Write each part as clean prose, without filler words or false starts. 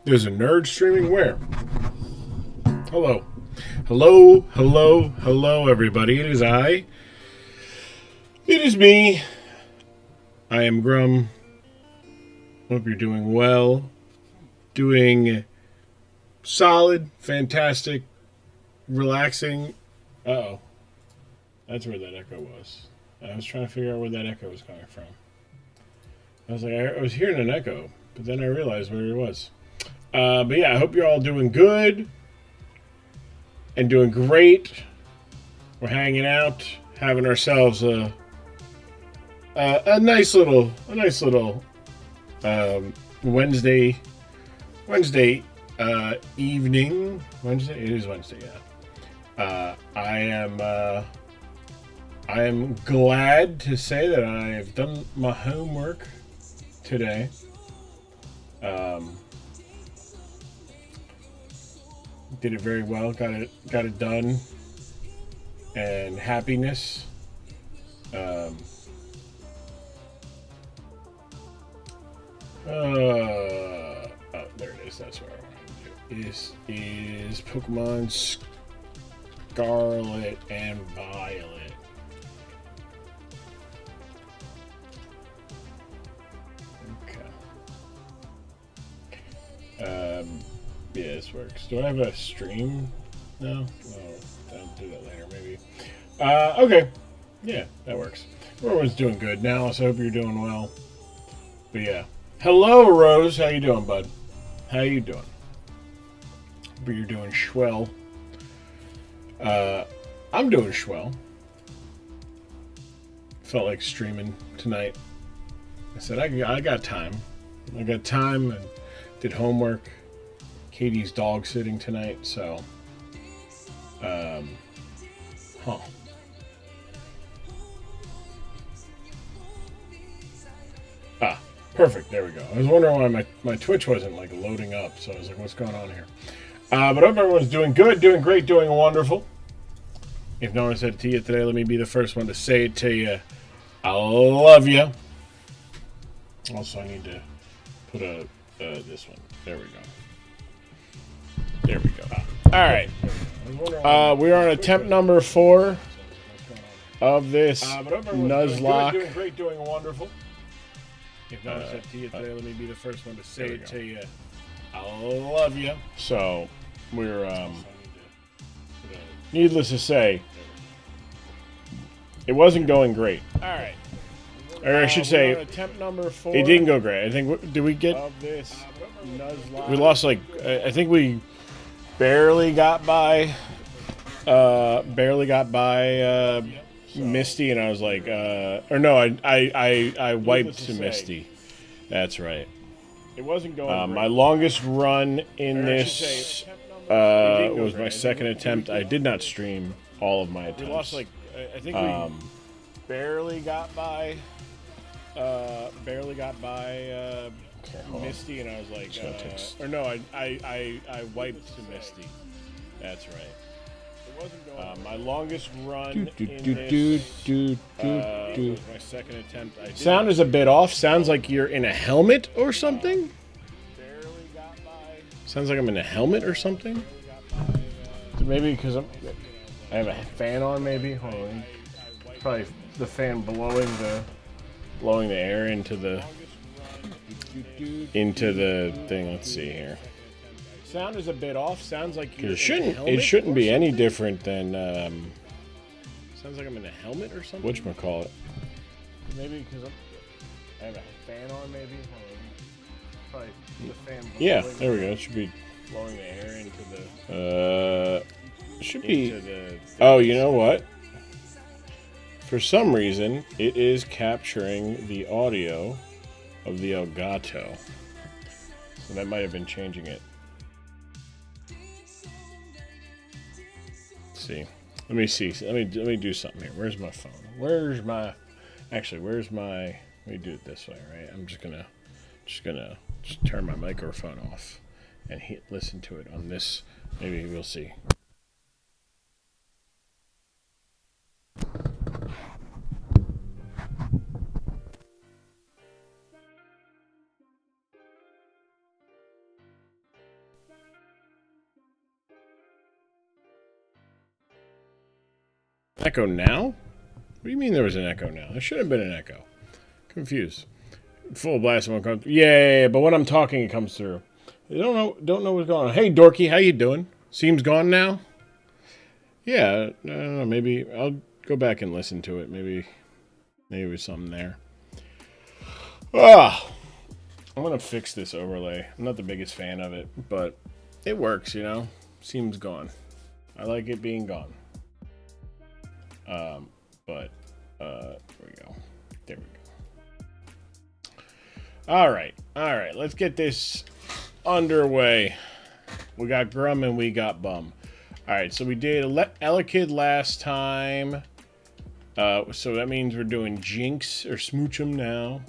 There's a nerd streaming where? Hello. Hello, hello, hello, everybody. It is I. It is me. I am Grum. Hope you're doing well. Doing solid, fantastic, relaxing. Uh-oh. That's where that echo was. I was trying to figure out where that echo was coming from. I was like, I was hearing an echo, but then I realized where it was. But yeah, I hope you're all doing good and doing great. We're hanging out, having ourselves a nice little Wednesday evening. Wednesday? It is Wednesday, yeah. I am glad to say that I have done my homework today. Did it very well. Got it done. And happiness. Oh, there it is. That's what I wanted to do. This is Pokemon Scarlet and Violet. Yeah, this works. Do I have a stream? No? I'll do that later, maybe. Okay. Yeah, that works. Everyone's doing good now, so I hope you're doing well. But yeah. Hello, Rose. How you doing, bud? How you doing? Hope you're doing swell. I'm doing swell. Felt like streaming tonight. I said, I got time. I got time and did homework. Katie's dog sitting tonight, so perfect. There we go. I was wondering why my Twitch wasn't like loading up, so I was like, what's going on here? But I hope everyone's doing good, doing great, doing wonderful. If no one said it to you today, let me be the first one to say it to you. I love you. Also, I need to put this one. There we go. There we go. All right. We are on attempt number 4 of this Nuzlocke. Doing great, doing wonderful. If no one said to you today, let me be the first one to say it to you. I love you. So, we're, needless to say, it wasn't going great. All right. Or I should say, attempt number 4. It didn't go great. I think, did we get this? We lost, like, I think we barely got by Misty, and I was like, or no, I wiped to Misty. That's right. It wasn't going. My longest run in this was my second attempt. I did not stream all of my attempts. We lost, like, I think we barely got by Misty, and I was like, or no, I wiped to Misty. That's right. It wasn't going. My longest run was my second attempt. Sound is a bit off. Sounds like you're in a helmet or something. Sounds like I'm in a helmet or something. Maybe because I have a fan on. Maybe hold on. Probably the fan blowing the air into the thing. Let's see here. Sound is a bit off. Sounds like it shouldn't be any different than. Sounds like I'm in a helmet or something. Whatchamacallit? Maybe because I have a fan on. Maybe. Probably the fan. Yeah, there we go. It should be blowing the air into the. Should be. Oh, you know what? For some reason, it is capturing the audio of the Elgato. So that might have been changing it. Let's see. Let me see. Let me do something here. Where's my phone? Let me do it this way, right? I'm just gonna turn my microphone off and listen to it on this. Maybe we'll see. Echo now? What do you mean there was an echo now? There should have been an echo. Confused. Full blast won't come through. Yeah, but when I'm talking, it comes through. I don't know what's going on. Hey, Dorky, how you doing? Seems gone now? Yeah, I don't know. Maybe I'll go back and listen to it. Maybe there's something there. Ah, I'm gonna fix this overlay. I'm not the biggest fan of it, but it works, you know. Seems gone. I like it being gone. There we go. There we go. All right. Let's get this underway. We got Grum and we got Bum. All right, so we did Elekid last time. So that means we're doing Jinx or Smoochum now.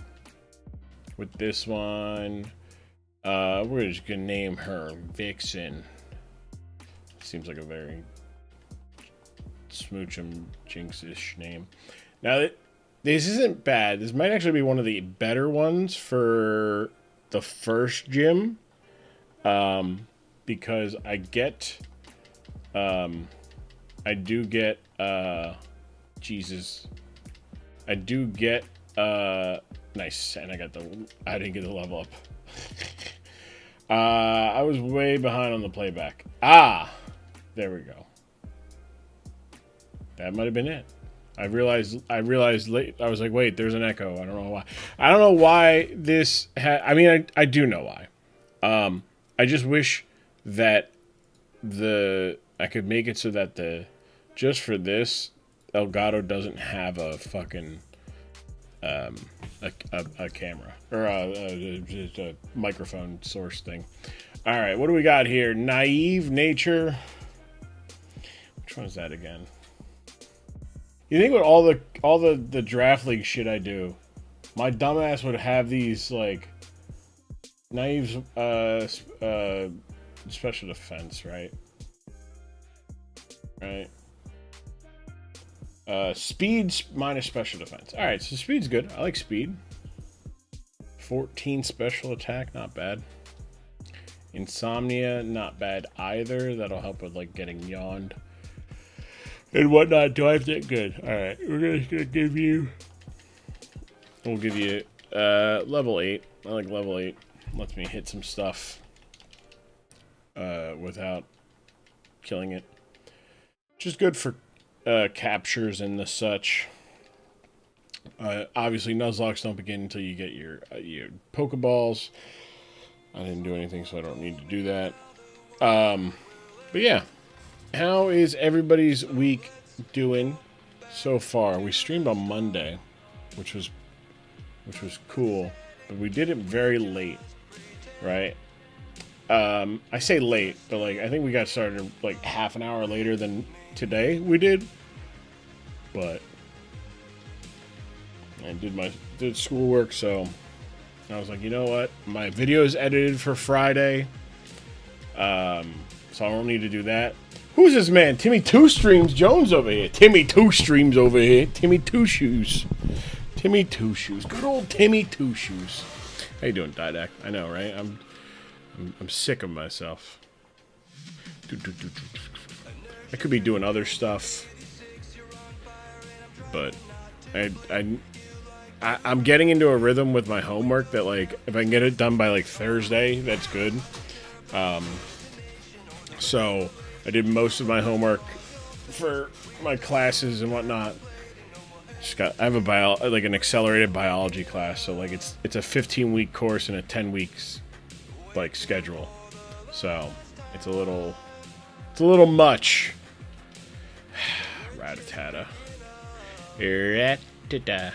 With this one, we're just gonna name her Vixen. Seems like a very Smoochum Jinx-ish name. Now, this isn't bad. This might actually be one of the better ones for the first gym. Because I get... I do get, Jesus. I do get, nice. And I didn't get the level up. I was way behind on the playback. Ah! There we go. That might have been it. I realized late. I was like, wait, there's an echo. I don't know why. I don't know why this I mean, I do know why. I just wish that I could make it so that just for this, Elgato doesn't have a fucking a camera or a microphone source thing. All right, what do we got here? Naive Nature. Which one is that again? You think with all the draft league shit I do, my dumbass would have these like Naive special defense, right? Right. Speed minus special defense. All right, so speed's good. I like speed. 14 special attack, not bad. Insomnia, not bad either. That'll help with like getting yawned and whatnot. Do I have that? Good. All right, we're gonna give you. We'll give you level 8. I like level 8. Lets me hit some stuff without killing it. Which is good for captures and the such. Obviously, Nuzlocks don't begin until you get your Pokeballs. I didn't do anything, so I don't need to do that. But yeah, how is everybody's week doing so far? We streamed on Monday, which was cool, but we did it very late, right? I say late, but like I think we got started like half an hour later than today we did. But I did schoolwork, so I was like, you know what? My video is edited for Friday, so I don't need to do that. Who's this man? Timmy Two Streams Jones over here. Timmy Two Streams over here. Timmy Two Shoes. Timmy Two Shoes. Good old Timmy Two Shoes. How you doing, Didac? I know, right? I'm sick of myself. I could be doing other stuff, but I'm getting into a rhythm with my homework that like if I can get it done by like Thursday, that's good. So I did most of my homework for my classes and whatnot. I have an accelerated biology class, so like it's a 15-week course and a 10 weeks like schedule. So it's a little much. Ratatata. Ratatata.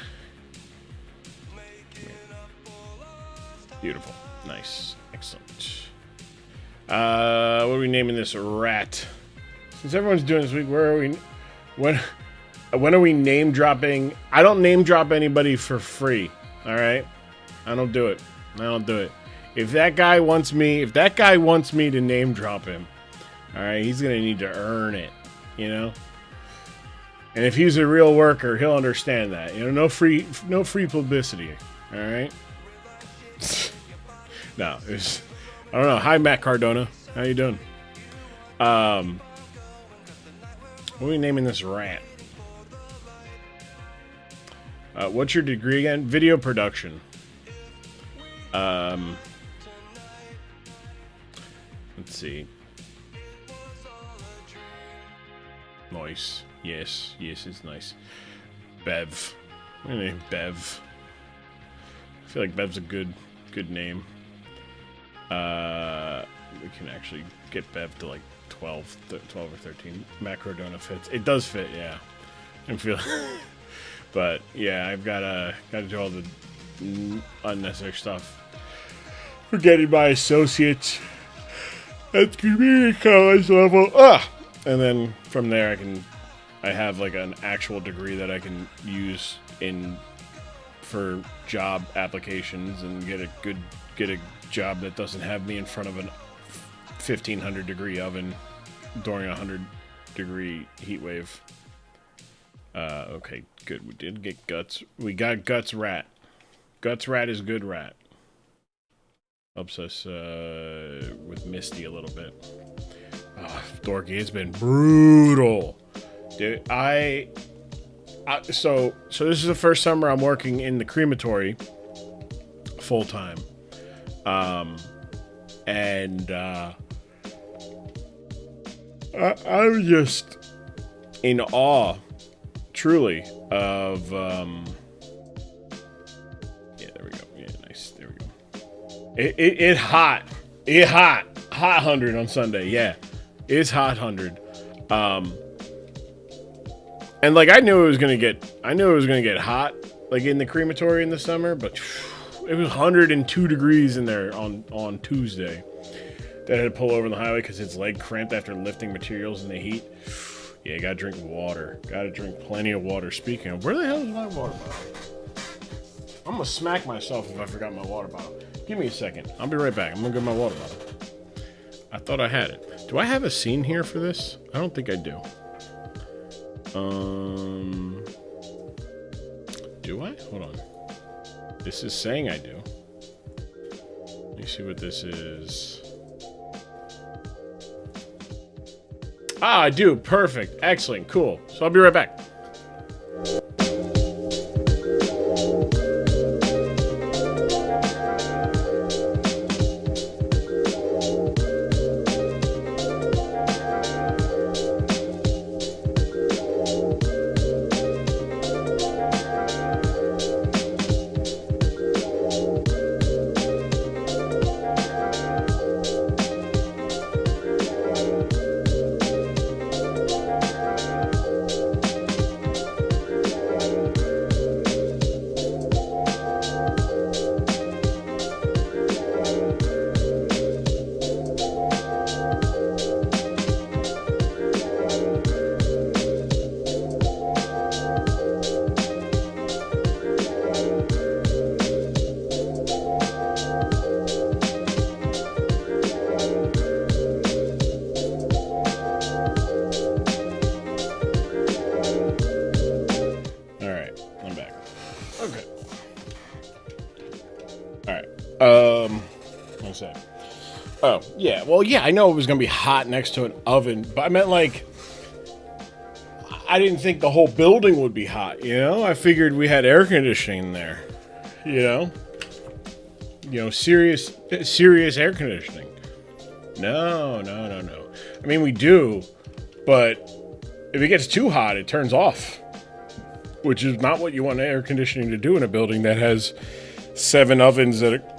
Beautiful. Nice. Excellent. What are we naming this rat? Since everyone's doing this week, where are we? When are we name dropping? I don't name drop anybody for free. All right? I don't do it. If that guy wants me to name drop him, all right, he's gonna need to earn it, you know. And if he's a real worker, he'll understand that. You know, no free publicity. All right. No, I don't know. Hi, Matt Cardona. How you doing? What are we naming this rat? What's your degree again? Video production. Let's see. Nice. Yes, it's nice. Bev. My name Bev. I feel like Bev's a good name. We can actually get Bev to like 12 or 13. Macro donut fits. It does fit, yeah. I feel, but yeah, I've gotta do all the unnecessary stuff for getting my associates at community college level. And then from there, I have like an actual degree that I can use for job applications and get a job that doesn't have me in front of an 1500 degree oven during a 100-degree heat wave. Okay, good. We did get guts. We got guts rat. Guts rat is good rat. Helps us with Misty a little bit. Dorky, it's been brutal, dude. So this is the first summer I'm working in the crematory full time, and I'm just in awe, truly, of yeah, there we go. Yeah, nice. There we go. It hot 100 on Sunday. Yeah, it's hot 100. And like I knew it was gonna get hot, like in the crematory in the summer, but it was 102 degrees in there on Tuesday. That I had to pull over on the highway because his leg cramped after lifting materials in the heat. Yeah, gotta drink water. Gotta drink plenty of water. Speaking of, where the hell is my water bottle? I'm gonna smack myself if I forgot my water bottle. Give me a second. I'll be right back. I'm gonna get my water bottle. I thought I had it. Do I have a scene here for this? I don't think I do. Do I? Hold on. This is saying I do. Let me see what this is. I do. Perfect. Excellent. Cool. So I'll be right back. What's that? Oh, yeah. Well, yeah, I know it was going to be hot next to an oven, but I meant like, I didn't think the whole building would be hot, you know? I figured we had air conditioning there, you know? Serious air conditioning. No. I mean, we do, but if it gets too hot, it turns off, which is not what you want air conditioning to do in a building that has 7 ovens that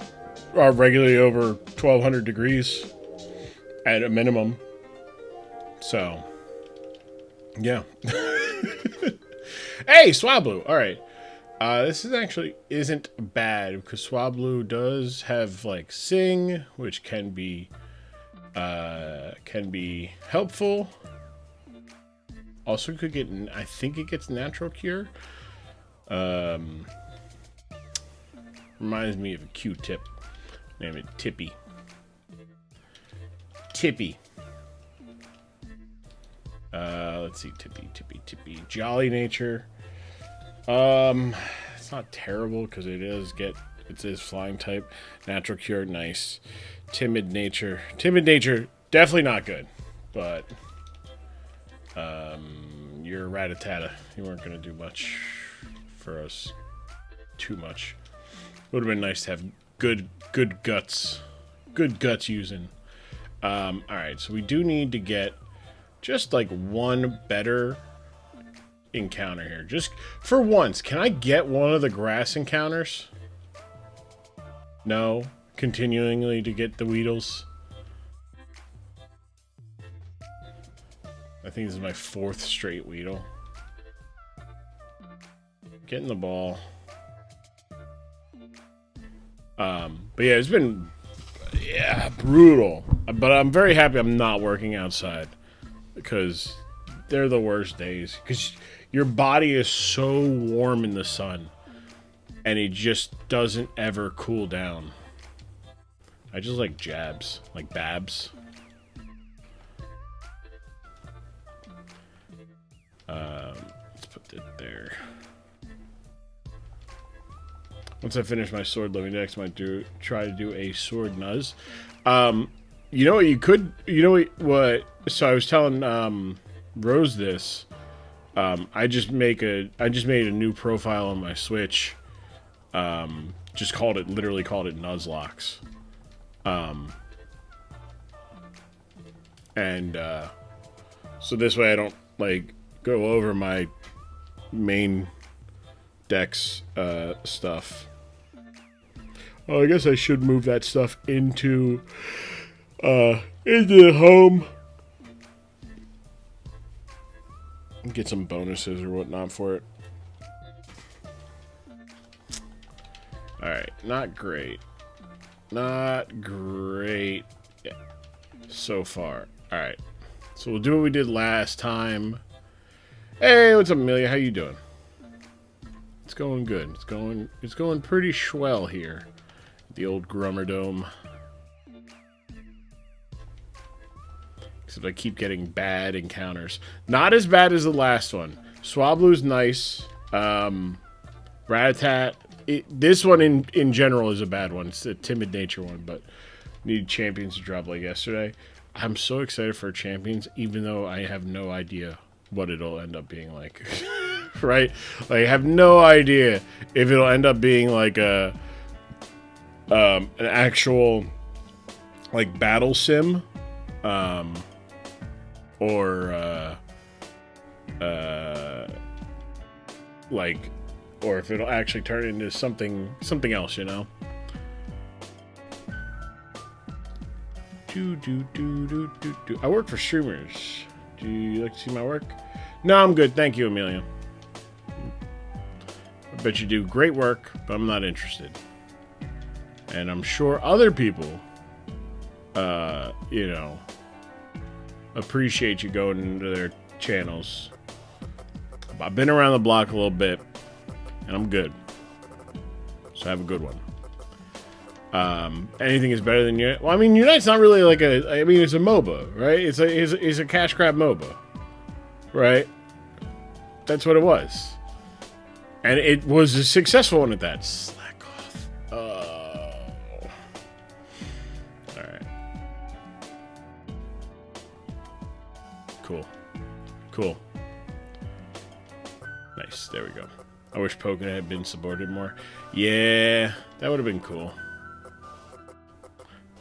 are regularly over 1,200 degrees at a minimum. So, yeah. Hey, Swablu. All right. This isn't bad because Swablu does have like Sing, which can be helpful. Also could get, I think it gets natural cure. Reminds me of a Q-tip. Name it Tippy. Let's see, Tippy. Jolly nature. It's not terrible because it is flying type. Natural cure, nice. Timid nature, definitely not good. But you're a Rattata. You weren't gonna do much for us too much. Would have been nice to have good guts. Good guts using. Alright, so we do need to get just like one better encounter here. Just for once, can I get one of the grass encounters? No? Continually to get the Weedles? I think this is my 4th straight Weedle. Getting the ball. But yeah, it's been brutal. But I'm very happy I'm not working outside because they're the worst days. Because your body is so warm in the sun and it just doesn't ever cool down. I just like jabs, like babs. Let's put that there. Once I finish my sword living next, I might try to do a sword nuz. You know what you could, you know what, so I was telling Rose this. I just made a new profile on my Switch. Literally called it Nuzlocke. So this way I don't like go over my main deck's stuff. Oh, I guess I should move that stuff into the home. Get some bonuses or whatnot for it. Alright, not great. Not great so far. Alright. So we'll do what we did last time. Hey, what's up, Amelia? How you doing? It's going good. It's going pretty swell here. The old Grummer Dome. Except I keep getting bad encounters. Not as bad as the last one. Swablu's nice. Ratatat. This one in general is a bad one. It's a timid nature one, but need champions to drop like yesterday. I'm so excited for champions, even though I have no idea what it'll end up being like. Right? Like, I have no idea if it'll end up being like an actual like battle sim, or if it'll actually turn into something else, you know. I work for streamers. Do you like to see my work? No, I'm good. Thank you, Amelia. I bet you do great work, but I'm not interested. And I'm sure other people, you know, appreciate you going into their channels. I've been around the block a little bit, and I'm good. So have a good one. Anything is better than Unite. Well, I mean, Unite's not really like a. I mean, it's a MOBA, right? It's a cash grab MOBA, right? That's what it was, and it was a successful one at that. Slack off. Oh, all right. Cool. Nice. There we go. I wish Pokken had been supported more. Yeah, that would have been cool.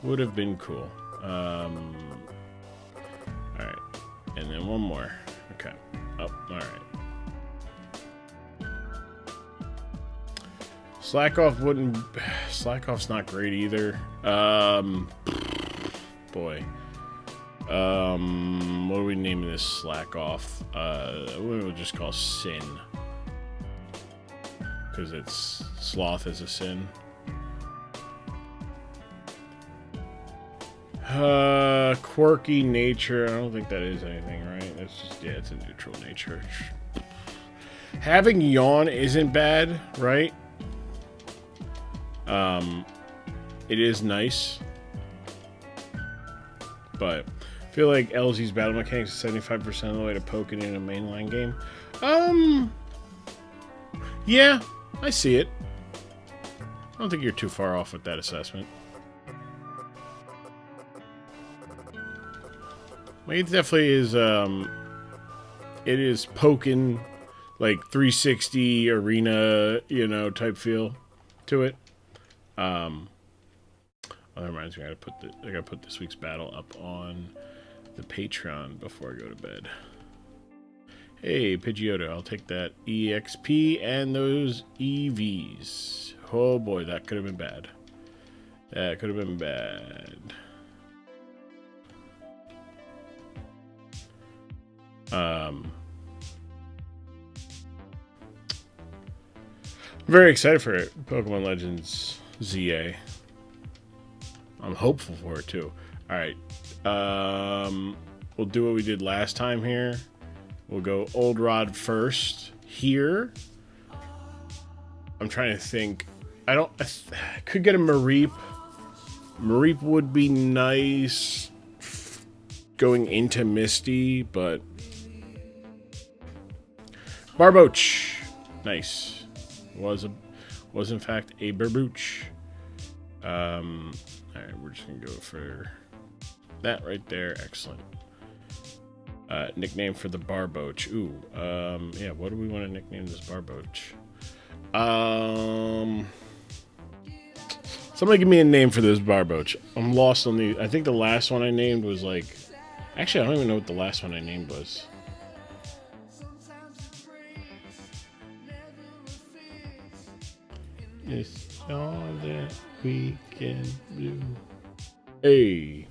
Would have been cool. Alright. And then one more. Okay. Oh, alright. Slack-off wouldn't... Slack-off's not great either. Boy. What are we naming this Slack-off? We'll just call Sin. Because it's... Sloth is a sin. Quirky nature. I don't think that is anything, right? That's just, yeah, it's a neutral nature. Having yawn isn't bad, right? It is nice. But I feel like LZ's battle mechanics is 75% of the way to Pokken in a mainline game. Yeah, I see it. I don't think you're too far off with that assessment. Like, it definitely is, it is Pokken like 360 arena, you know, type feel to it. Oh, that reminds me, I gotta put this week's battle up on the Patreon before I go to bed. Hey, Pidgeotto, I'll take that EXP and those EVs. Oh boy, that could have been bad. That could have been bad. I'm very excited for it. Pokemon Legends ZA. I'm hopeful for it too. Alright. We'll do what we did last time here. We'll go Old Rod first. Here. I'm trying to think. I could get a Mareep. Mareep would be nice going into Misty, but Barboach. Nice. Was in fact a Barbooch. Alright, we're just gonna go for that right there. Excellent. Nickname for the Barboach. Ooh, yeah, what do we want to nickname this Barboach? Somebody give me a name for this Barboach. I'm lost on the... I think the last one I named was like... Actually, I don't even know what the last one I named was. It's all that we can do. Hey.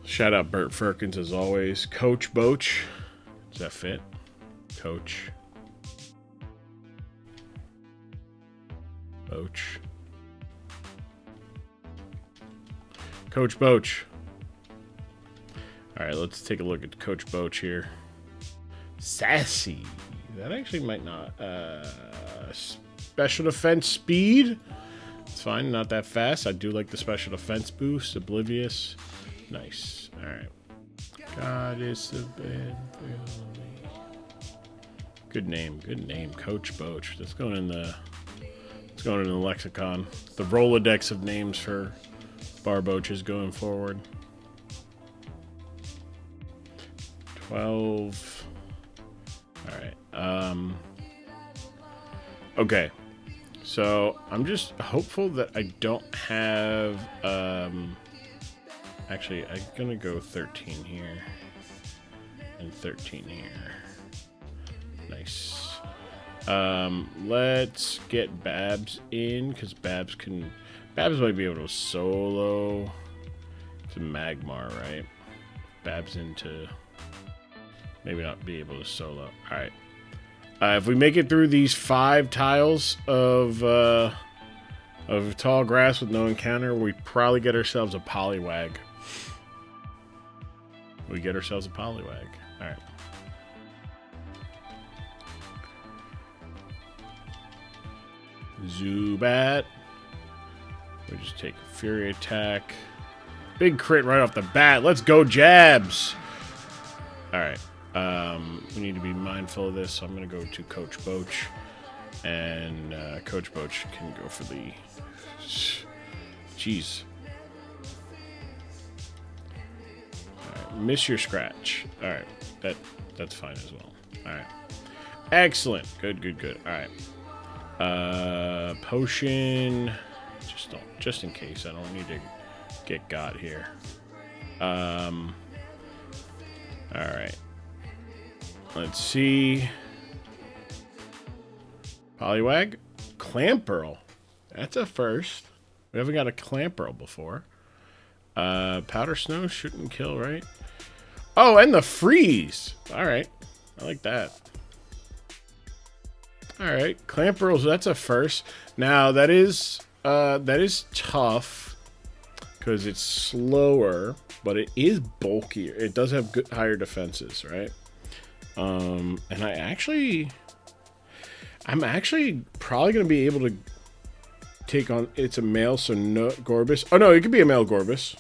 Shout out Bert Firkins as always. Coach Boach. Does that fit? Coach. Boach. Coach Boach. Alright, let's take a look at Coach Boach here. Sassy. That actually might not. Special defense speed. It's fine, not that fast. I do like the special defense boost. Oblivious. Nice. Alright. Goddess of bed. Good name. Good name. Coach Boach. That's going in the lexicon. The Rolodex of names for Barboaches going forward. 12. Alright. Okay. So I'm just hopeful that I don't have actually I'm gonna go 13 here and 13 here. Nice. Let's get Babs in because Babs might be able to solo to Magmar, right? Babs into maybe not be able to solo. Alright. If we make it through these 5 tiles of tall grass with no encounter, we probably get ourselves a Poliwag. We get ourselves a Poliwag. Alright. Zubat. We just take a Fury Attack. Big crit right off the bat. Let's go, Jabs! Alright. We need to be mindful of this, so I'm going to go to Coach Boach. And Coach Boach can go for the... Jeez. Alright, miss your scratch. Alright, that's fine as well. Alright. Excellent. Good. Alright. Potion... Just in case. I don't need to get got here. Alright. Let's see. Poliwag. Clamperl. That's a first. We haven't got a Clamperl before. Powder Snow shouldn't kill, right? Oh, and the Freeze. Alright. I like that. Alright. Clamperl, that's a first. Now, that is tough. Because it's slower. But it is bulkier. It does have good, higher defenses, right? And I'm actually probably going to be able to take on... It's a male, so no Gorbis. Oh, no, it could be a male Gorbis.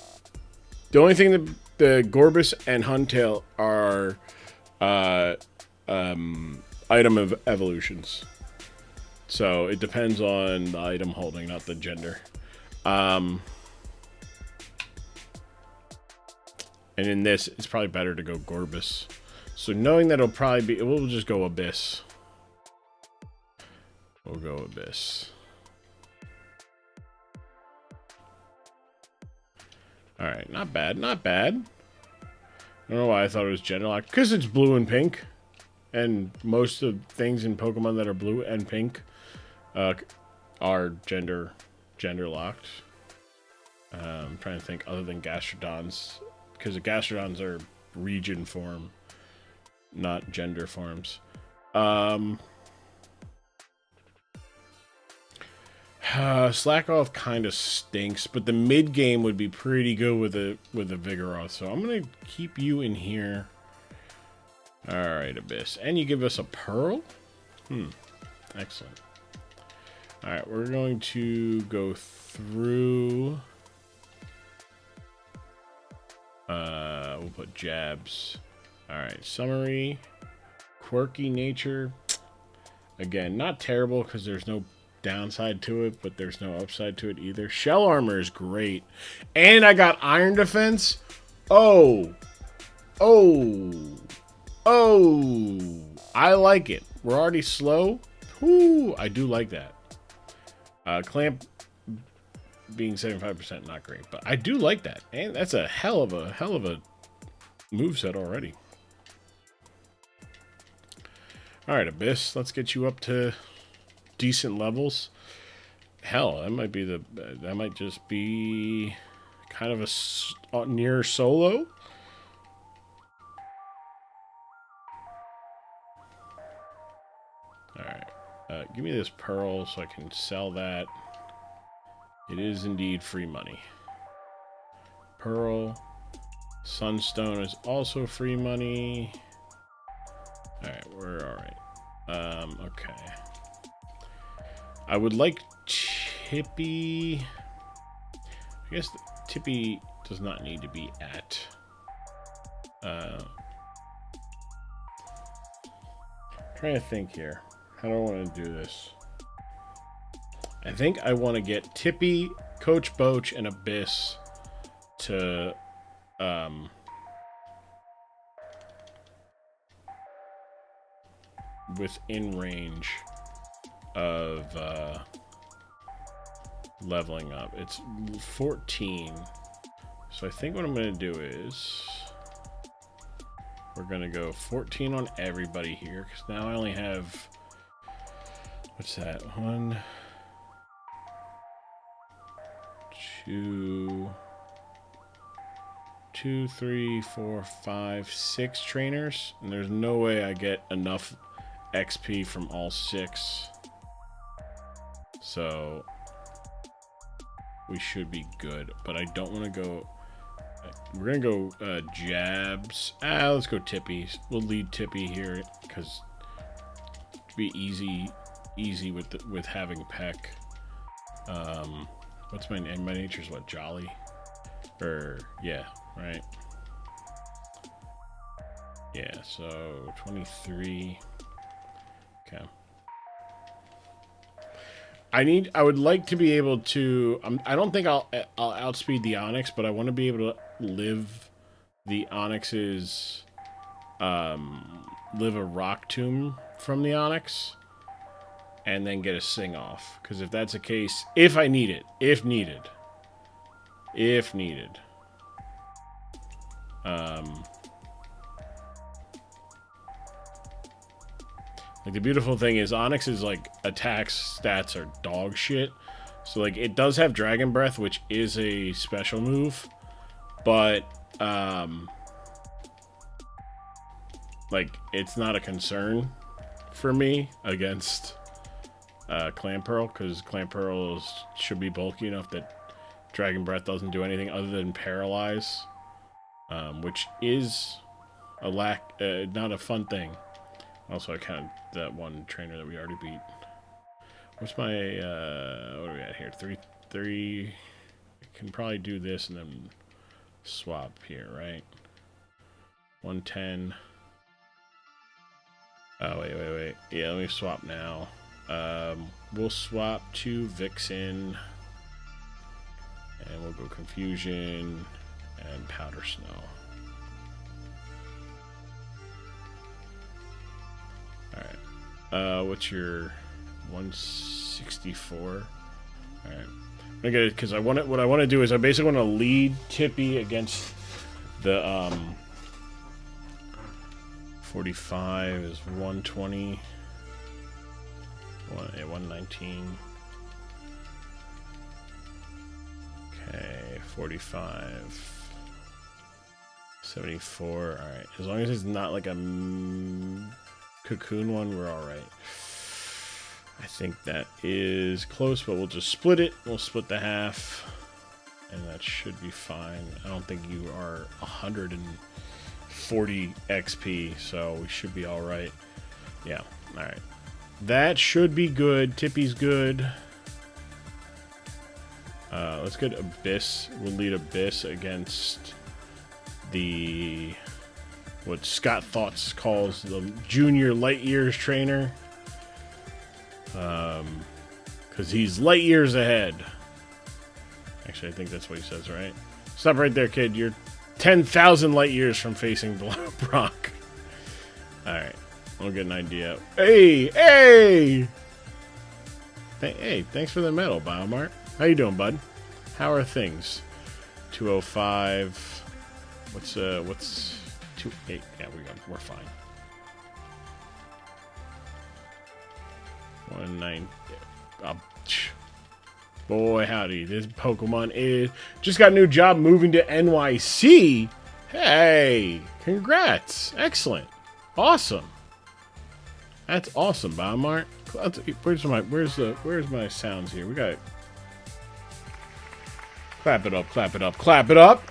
The only thing that the Gorbis and Huntail are item of evolutions. So it depends on the item holding, not the gender. And in this, it's probably better to go Gorbis. So knowing that it'll probably be... We'll just go Abyss. We'll go Abyss. Alright, not bad, not bad. I don't know why I thought it was gender locked. Because it's blue and pink. And most of things in Pokemon that are blue and pink are gender locked. I'm trying to think other than Gastrodons. Because the Gastrodons are region form, not gender forms. Slack Off kind of stinks, but the mid game would be pretty good with a Vigoroth. So I'm gonna keep you in here. All right, Abyss, and you give us a Pearl. Excellent. All right, we're going to go through. We'll put jabs. All right, summary, quirky nature. Again, not terrible because there's no downside to it, but there's no upside to it either. Shell armor is great, and I got iron defense. Oh, I like it. We're already slow. Ooh, I do like that. Clamp being 75% not great, but I do like that, and that's a hell of a moveset already. All right, Abyss, let's get you up to decent levels. Hell, that might just be kind of a near solo. All right, give me this pearl so I can sell that. It is indeed free money. Pearl, Sunstone is also free money. All right, we're all right. Okay. I would like Tippy. I guess Tippy does not need to be at. Trying to think here. How do I want to do this? I think I want to get Tippy, Coach Boach, and Abyss to within range of leveling up. It's 14. So I think what I'm going to do is we're going to go 14 on everybody here, because now I only have, what's that? 1, 2, 3, 4, 5, 6 trainers, and there's no way I get enough XP from all 6. So we should be good, but I don't want to go. We're gonna go jabs. Let's go Tippy. We'll lead Tippy here because it'd be easy with having Peck. What's my name? My nature's what? Jolly? Or yeah, right? Yeah. So 23. Okay. I would like to be able to. I don't think I'll outspeed the Onyx, but I want to be able to live the Onyx's live a Rock Tomb from the Onyx, and then get a Sing Off. Because if that's the case, if I need it, if needed. Like, the beautiful thing is Onyx's like attacks stats are dog shit. So like it does have Dragon Breath, which is a special move, but like it's not a concern for me against Clamperl, because Clamperl should be bulky enough that Dragon Breath doesn't do anything other than paralyze, which is not a fun thing. Also, I counted that one trainer that we already beat. What's my, what do we got here? 3. I can probably do this and then swap here, right? 110. Oh, wait. Yeah, let me swap now. We'll swap to Vixen. And we'll go Confusion and Powder Snow. What's your 164? All right. I get it because what I want to do is I basically want to lead Tippy against the 45 is 120. 119. Okay, 45. 74. All right. As long as it's not like a cocoon one, we're all right. I think that is close, but we'll just split it. We'll split the half, and that should be fine. I don't think you are 140 XP, so we should be all right. Yeah, all right. That should be good. Tippy's good. Let's get Abyss. We'll lead Abyss against the what Scott Thoughts calls the junior light years trainer. Because he's light years ahead. Actually, I think that's what he says, right? Stop right there, kid. You're 10,000 light years from facing Brock. Alright. We'll get an idea. Hey! Hey! Hey, thanks for the medal, Biomart. How you doing, bud? How are things? 205. What's 28? Yeah, we're fine. 19. Boy, howdy. This Pokemon is just got a new job moving to NYC. Hey, congrats. Excellent. Awesome. That's awesome, Biomart. Where's my sounds here? We got it. Clap it up, clap it up, clap it up.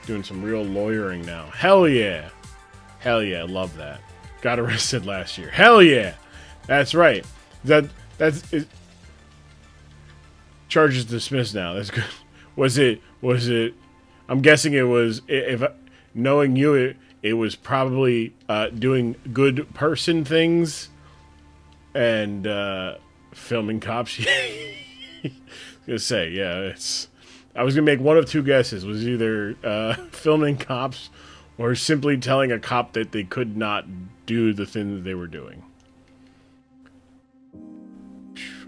Doing some real lawyering now. Hell yeah. Hell yeah, love that. Got arrested last year. Hell yeah. That's right. That's it. Charges dismissed now. That's good. Was it I'm guessing it was, if knowing you, it was probably doing good person things and filming cops. I was gonna say, yeah, I was gonna make one of two guesses. It was either filming cops or simply telling a cop that they could not do the thing that they were doing.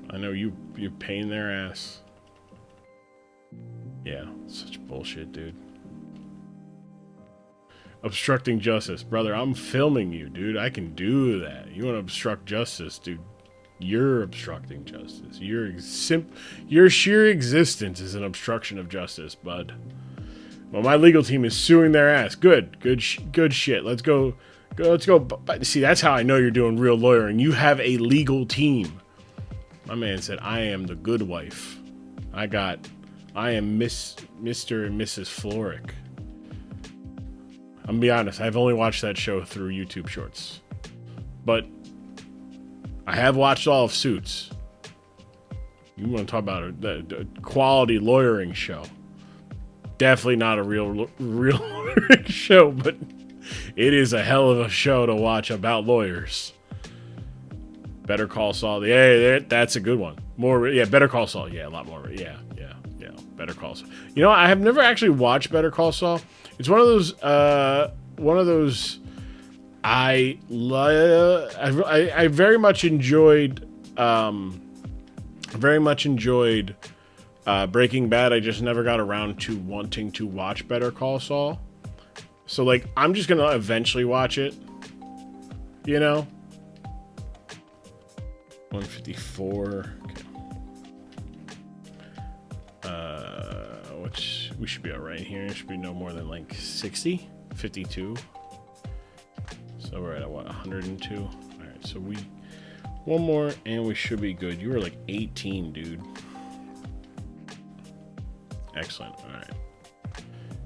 I know you pain their ass. Yeah, such bullshit, dude. Obstructing justice. Brother, I'm filming you, dude. I can do that. You want to obstruct justice, dude. You're obstructing justice. Your sheer existence is an obstruction of justice, bud. Well, my legal team is suing their ass. Good shit. Let's go. See, that's how I know you're doing real lawyering. You have a legal team. My man said, I am the good wife. I am Mr. and Mrs. Floric. I'm gonna be honest, I've only watched that show through YouTube Shorts. But I have watched all of Suits. You want to talk about a quality lawyering show. Definitely not a real lawyering show, but it is a hell of a show to watch about lawyers. Better Call Saul. Yeah, that's a good one. Better Call Saul. Yeah, a lot more. Yeah. Better Call Saul. You know, I have never actually watched Better Call Saul. It's one of those. I very much enjoyed. Breaking Bad. I just never got around to wanting to watch Better Call Saul. So, like, I'm just gonna eventually watch it. You know. 154. Okay. Which we should be alright here. It should be no more than like 60, 52. So we're at what, 102. All right, so one more and we should be good. You were like 18, dude. Excellent. All right,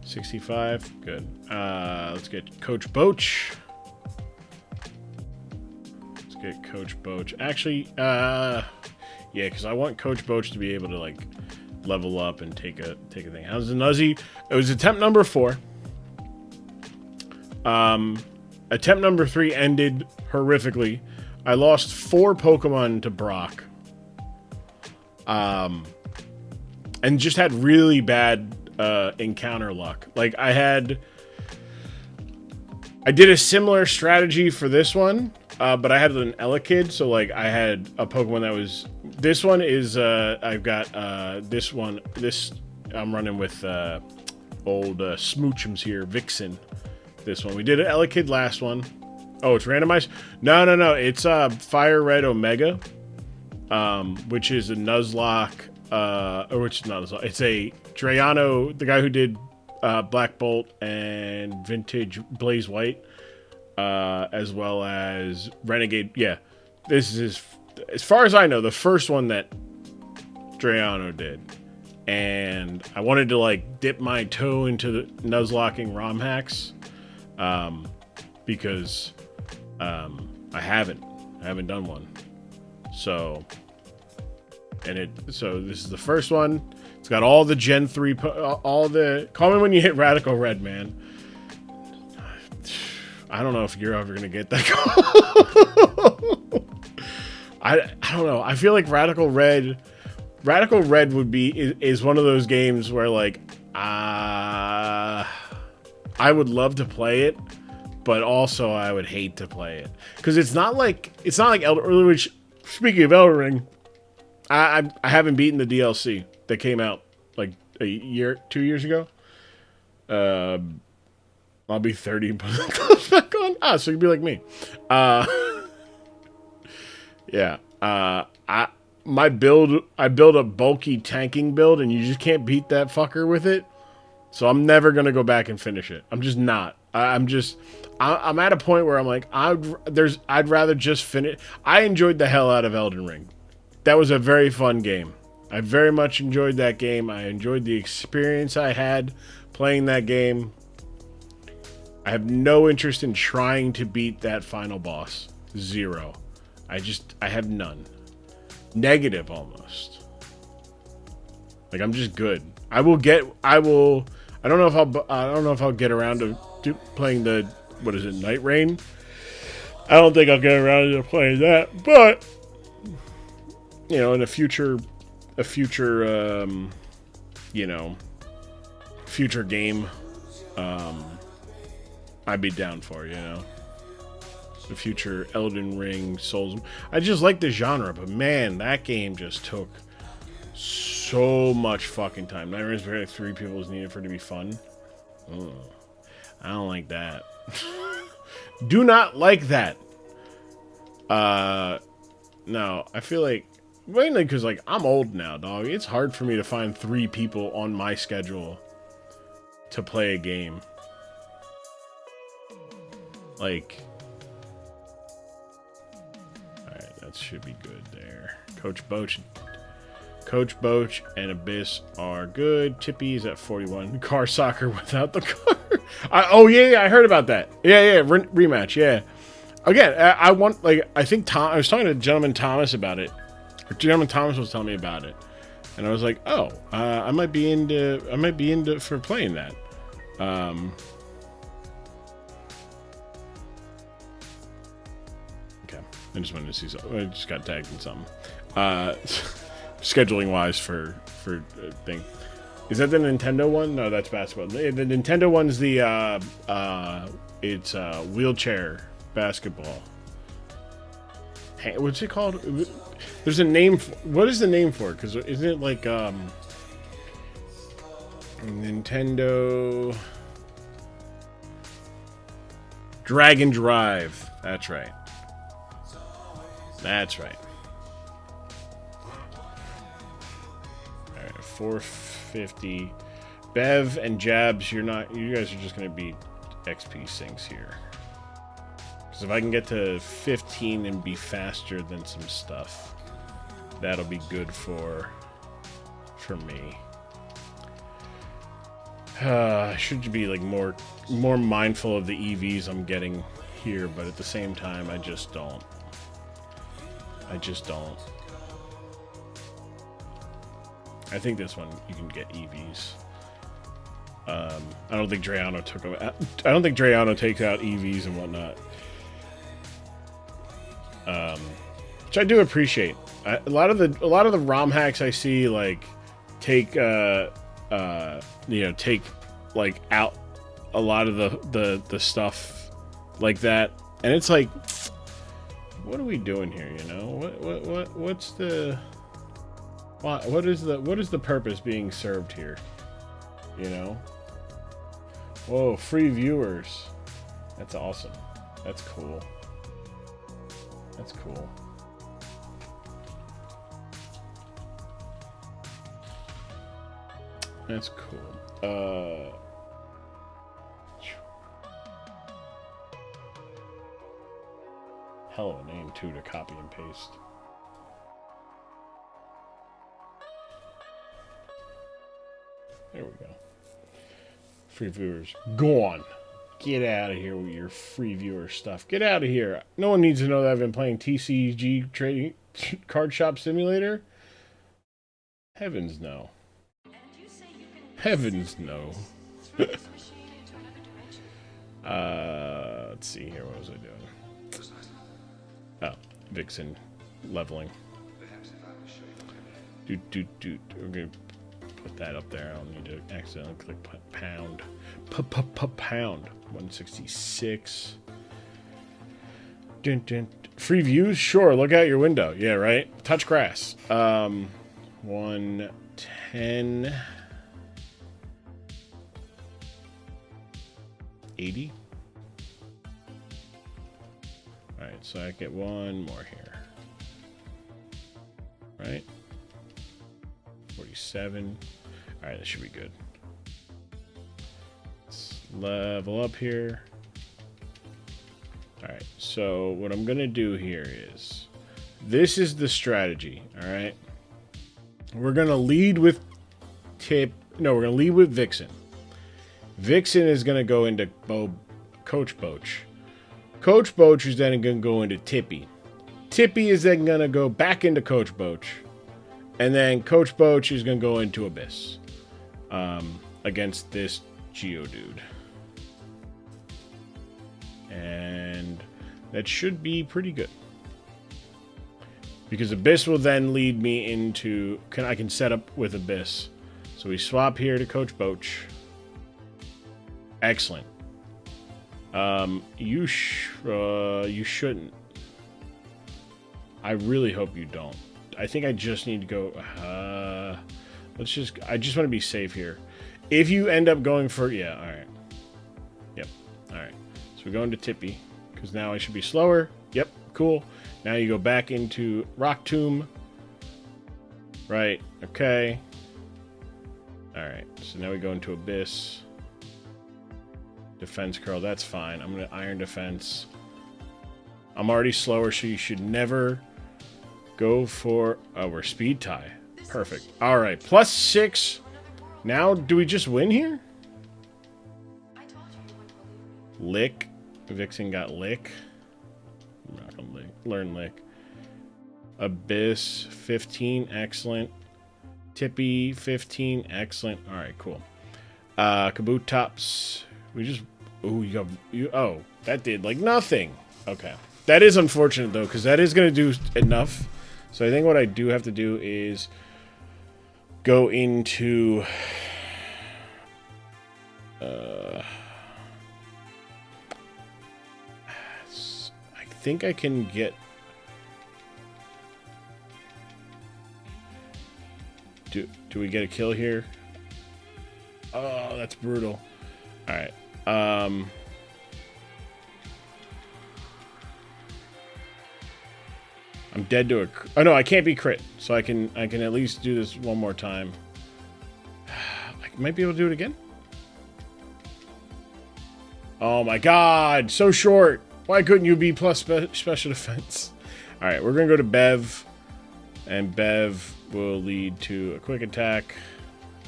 65. Good. Let's get Coach Boach. Coach Boach. Actually, yeah, because I want Coach Boach to be able to like level up and take a thing. How's the Nuzzy? It was attempt number 4. Attempt number 3 ended horrifically. I lost 4 Pokemon to Brock. And just had really bad encounter luck. Like I had I did a similar strategy for this one, but I had an Elekid, so like I had a Pokemon that was. This one is I've got this one. This I'm running with old Smoochums here, Vixen. This one we did an Elekid last one. Oh, it's randomized. No. It's Fire Red Omega, which is a Nuzlocke. Or which is not Nuzlocke. It's a Drayano, the guy who did Black Bolt and Vintage Blaze White, as well as Renegade. Yeah, this is, as far as I know, the first one that Drayano did. And I wanted to like dip my toe into the Nuzlocking ROMHacks, because I haven't done one. So this is the first one. It's got all the Gen 3, all the... Call me when you hit Radical Red, man. I don't know if you're ever going to get that. I don't know. I feel like Radical Red would be... is one of those games where, like, I would love to play it, but also I would hate to play it. Because it's not like Elden Ring, which, speaking of Elden Ring, I haven't beaten the DLC that came out like 2 years ago. I'll be 30 and put it back on. So you'd be like me. Yeah. I build a bulky tanking build, and you just can't beat that fucker with it. So I'm never gonna go back and finish it. I'm just not. I'm at a point where I'm like, I'd rather just finish. I enjoyed the hell out of Elden Ring. That was a very fun game. I very much enjoyed that game. I enjoyed the experience I had playing that game. I have no interest in trying to beat that final boss. Zero. I have none. Negative almost. Like, I'm just good. I don't know if I'll get around to playing the, what is it, Night Rain? I don't think I'll get around to playing that, but you know, in a future game, I'd be down for, you know, the future Elden Ring, Souls. I just like the genre, but man, that game just took so much fucking time. Night Rain's where 3 people is needed for it to be fun. Ugh. I don't like that. Do not like that. No, I feel like, mainly because, like, I'm old now, dog. It's hard for me to find 3 people on my schedule to play a game. Like, alright, that should be good there. Coach Boach and Abyss are good. Tippy's at 41. Car soccer without the car. I heard about that. Yeah, rematch, yeah. Again, I think I was talking to Gentleman Thomas about it. Gentleman Thomas was telling me about it, and I was like, "Oh, I might be into for playing that." Okay, I just wanted to see something. I just got tagged in something. Scheduling wise for thing. Is that the Nintendo one? No, that's basketball. The Nintendo one's the it's wheelchair basketball. What's it called? There's a name. What is the name for it? Because isn't it like Nintendo Dragon Drive? That's right. That's right. All right, 450. Bev and Jabs, you guys are just gonna be XP sinks here. Because if I can get to 15 and be faster than some stuff, that'll be good for me. I should be like more mindful of the EVs I'm getting here, but at the same time, I just don't. I think this one you can get EVs. I don't think Drayano takes out EVs and whatnot. Which I do appreciate. A lot of the ROMHacks I see like take like out a lot of the stuff like that. And it's like, what are we doing here? You know, what's the, what is the purpose being served here? You know. Whoa, free viewers. That's awesome. That's cool. That's cool. That's cool. Hell of a name too to copy and paste. There we go. Free viewers. Go on. Get out of here with your free viewer stuff. Get out of here. No one needs to know that I've been playing TCG trading card shop simulator. Heavens no. Heavens no. Let's see here. What was I doing? Oh, Vixen leveling. We're gonna put that up there. I don't need to accidentally click pound. Pound. 166. Free views? Sure, look out your window. Yeah, right? Touch grass. 110. 80. Alright, so I get one more here. Right? 47. Alright, that should be good. Let's level up here. Alright, so what I'm going to do here is, this is the strategy, alright? We're going to lead with we're going to lead with Vixen. Vixen is going to go into Coach Boach. Coach Boach is then going to go into Tippy. Tippy is then going to go back into Coach Boach. And then Coach Boach is going to go into Abyss. Against this Geodude. And that should be pretty good. Because Abyss will then lead me into... I can set up with Abyss. So we swap here to Coach Boach. Excellent. You shouldn't. I really hope you don't. I think I just need to go... I just want to be safe here. If you end up going for... Yeah, alright. Yep, alright. So we go into Tippy. Because now I should be slower. Yep, cool. Now you go back into Rock Tomb. Right, okay. Alright, so now we go into Abyss. Defense curl, that's fine. I'm going to Iron Defense. I'm already slower, so you should never go for... Oh, we're speed tie. Perfect. Alright, +6. Now, do we just win here? Lick. Vixen got Lick. I'm not going to learn Lick. Abyss, 15. Excellent. Tippy, 15. Excellent. Alright, cool. Kabutops. We just... Oh, oh, that did, like, nothing. Okay. That is unfortunate, though, because that is going to do enough. So I think what I do have to do is go into... I think I can get... Do we get a kill here? Oh, that's brutal. Alright. I'm dead to a... Oh, no, I can't be crit. So I can at least do this one more time. I might be able to do it again. Oh, my God. So short. Why couldn't you be plus special defense? Alright, we're going to go to Bev. And Bev will lead to a quick attack.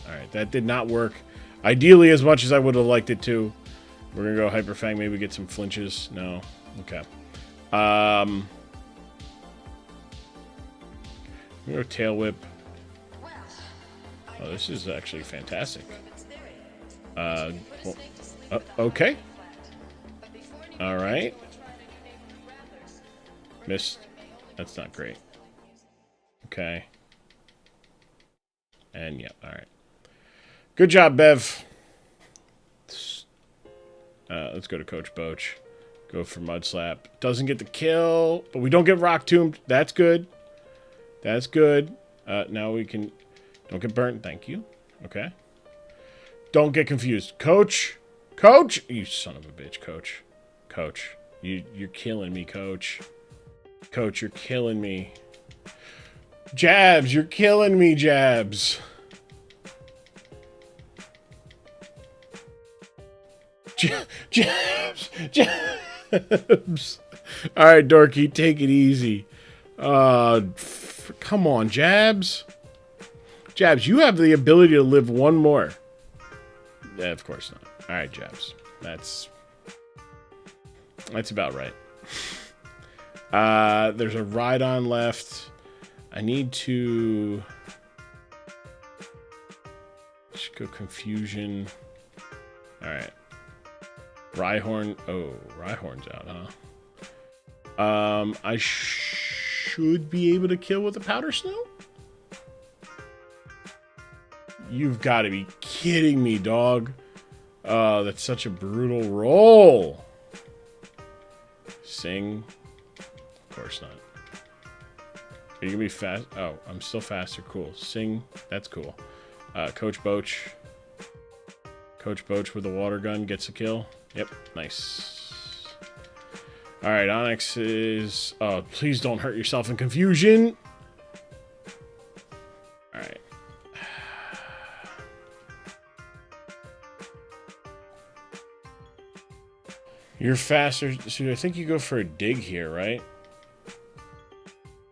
Alright, that did not work. Ideally, as much as I would have liked it to. We're going to go Hyper Fang, maybe get some flinches. No. Okay. I'm going to go Tail Whip. Oh, this is actually fantastic. Okay. Alright. Missed. That's not great. Okay. And yeah, alright. Good job, Bev. Let's go to Coach Boach. Go for Mud Slap. Doesn't get the kill, but we don't get Rock Tombed. That's good. That's good. Now we can... Don't get burnt. Thank you. Okay. Don't get confused. Coach! Coach! You son of a bitch, Coach. Coach. You're killing me, Coach. Coach, you're killing me. Jabs! You're killing me, Jabs! Jabs! Jabs! Alright, Dorky, take it easy. Come on, Jabs. Jabs, you have the ability to live one more. Yeah, of course not. Alright, Jabs. That's about right. There's a Rhydon left. I need to... Just go Confusion. Alright. Rhyhorn. Oh, Rhyhorn's out, huh? I should be able to kill with a Powder Snow? You've got to be kidding me, dog. That's such a brutal roll. Sing. Of course not. Are you going to be fast? Oh, I'm still faster. Cool. Sing. That's cool. Coach Boach. Coach Boach with the water gun gets a kill. Yep. Nice. Alright, Onyx is... Oh, please don't hurt yourself in confusion. Alright. You're faster. So I think you go for a dig here, right?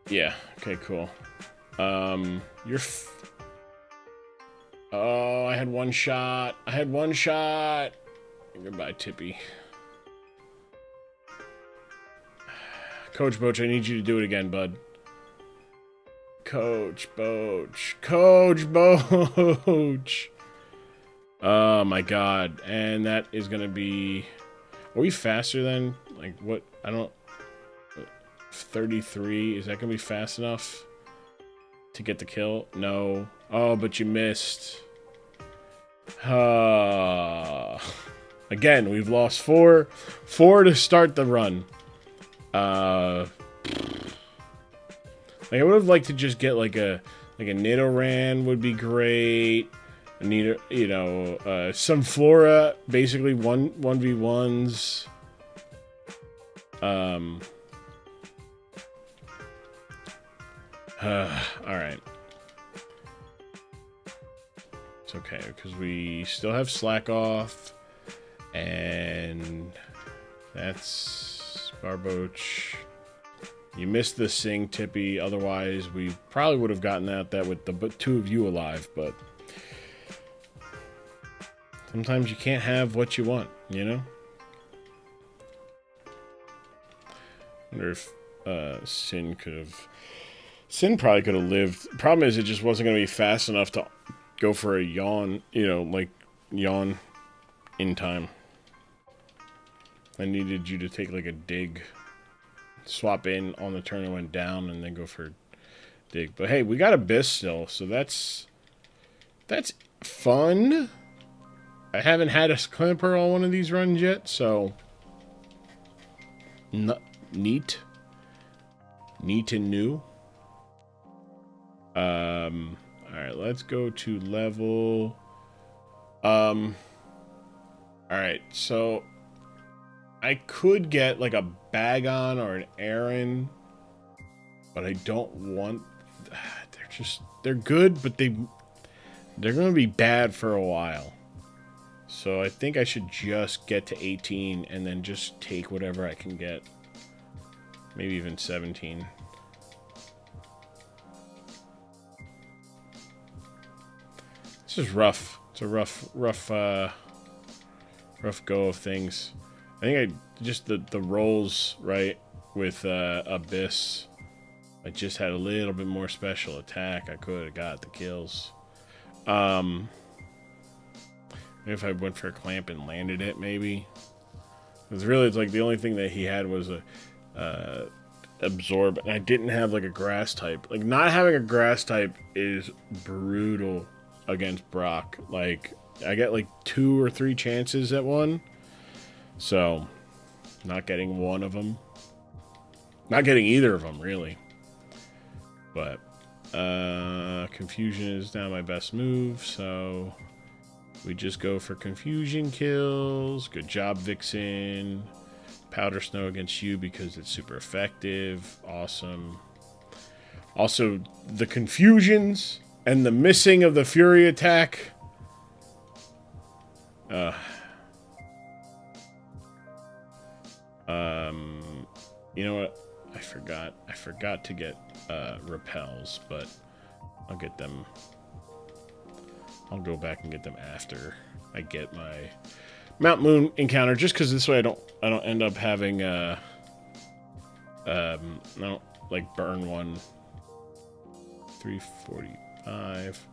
Yeah. Okay, cool. You're... Oh, I had one shot. I had one shot. Goodbye, Tippy. Coach Boach, I need you to do it again, bud. Coach Boach. Coach Boach. Oh, my God. And that is going to be... Are we faster than... Like, what? I don't... 33. Is that going to be fast enough to get the kill? No. Oh, but you missed. Again, we've lost 4. 4 to start the run. Like, I would have liked to just get like a Nidoran would be great. Some Flora, basically 1v1s. Alright. It's okay, because we still have Slack Off. And that's Barboach. You missed the Sing, Tippy. Otherwise, we probably would have gotten that with the 2 of you alive, but sometimes you can't have what you want, you know? I wonder if Sin could have... Sin probably could have lived. Problem is, it just wasn't going to be fast enough to go for a yawn, yawn in time. I needed you to take like a dig. Swap in on the turn and went down and then go for dig. But hey, we got Abyss still, so that's fun. I haven't had a Clamper on one of these runs yet, so neat and new. Alright, let's go to level. Alright, so I could get like a Bagon or an Aaron, but I don't want... They're good, but they're going to be bad for a while. So I think I should just get to 18 and then just take whatever I can get. Maybe even 17. This is rough. It's a rough go of things. I think just the rolls, right, with Abyss. I just had a little bit more special attack. I could have got the kills. Maybe if I went for a clamp and landed it, maybe. Because really, it's like the only thing that he had was a absorb, and I didn't have like a grass type. Like, not having a grass type is brutal against Brock. Like, I get like 2 or 3 chances at one. So, Not getting one of them. Not getting either of them, really. But, Confusion is now my best move, so we just go for Confusion kills. Good job, Vixen. Powder Snow against you because it's super effective. Awesome. Also, the Confusions and the missing of the Fury attack. You know what? I forgot to get repels, but I'll get them. I'll go back and get them after I get my Mount Moon encounter, just because this way I don't end up having no, like burn one. 345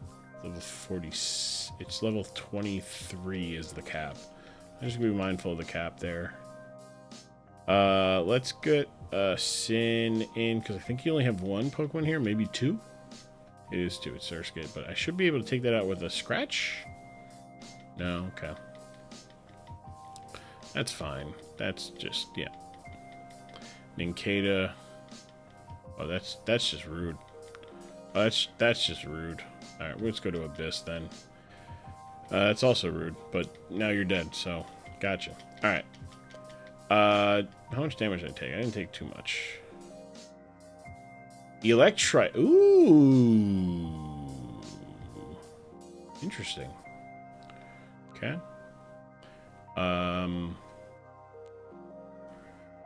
level 40. It's level 23 is the cap. I'm just gonna be mindful of the cap there. Let's get Sin in, because I think you only have one Pokemon here, maybe two. It is two. It's Surskit, but I should be able to take that out with a scratch. No, okay. That's fine. That's just, yeah. Nincada. Oh, that's just rude. Oh, that's just rude. All right, let's go to Abyss then. That's also rude, but now you're dead, so gotcha. All right. How much damage did I take? I didn't take too much. Electrite. Ooh. Interesting. Okay.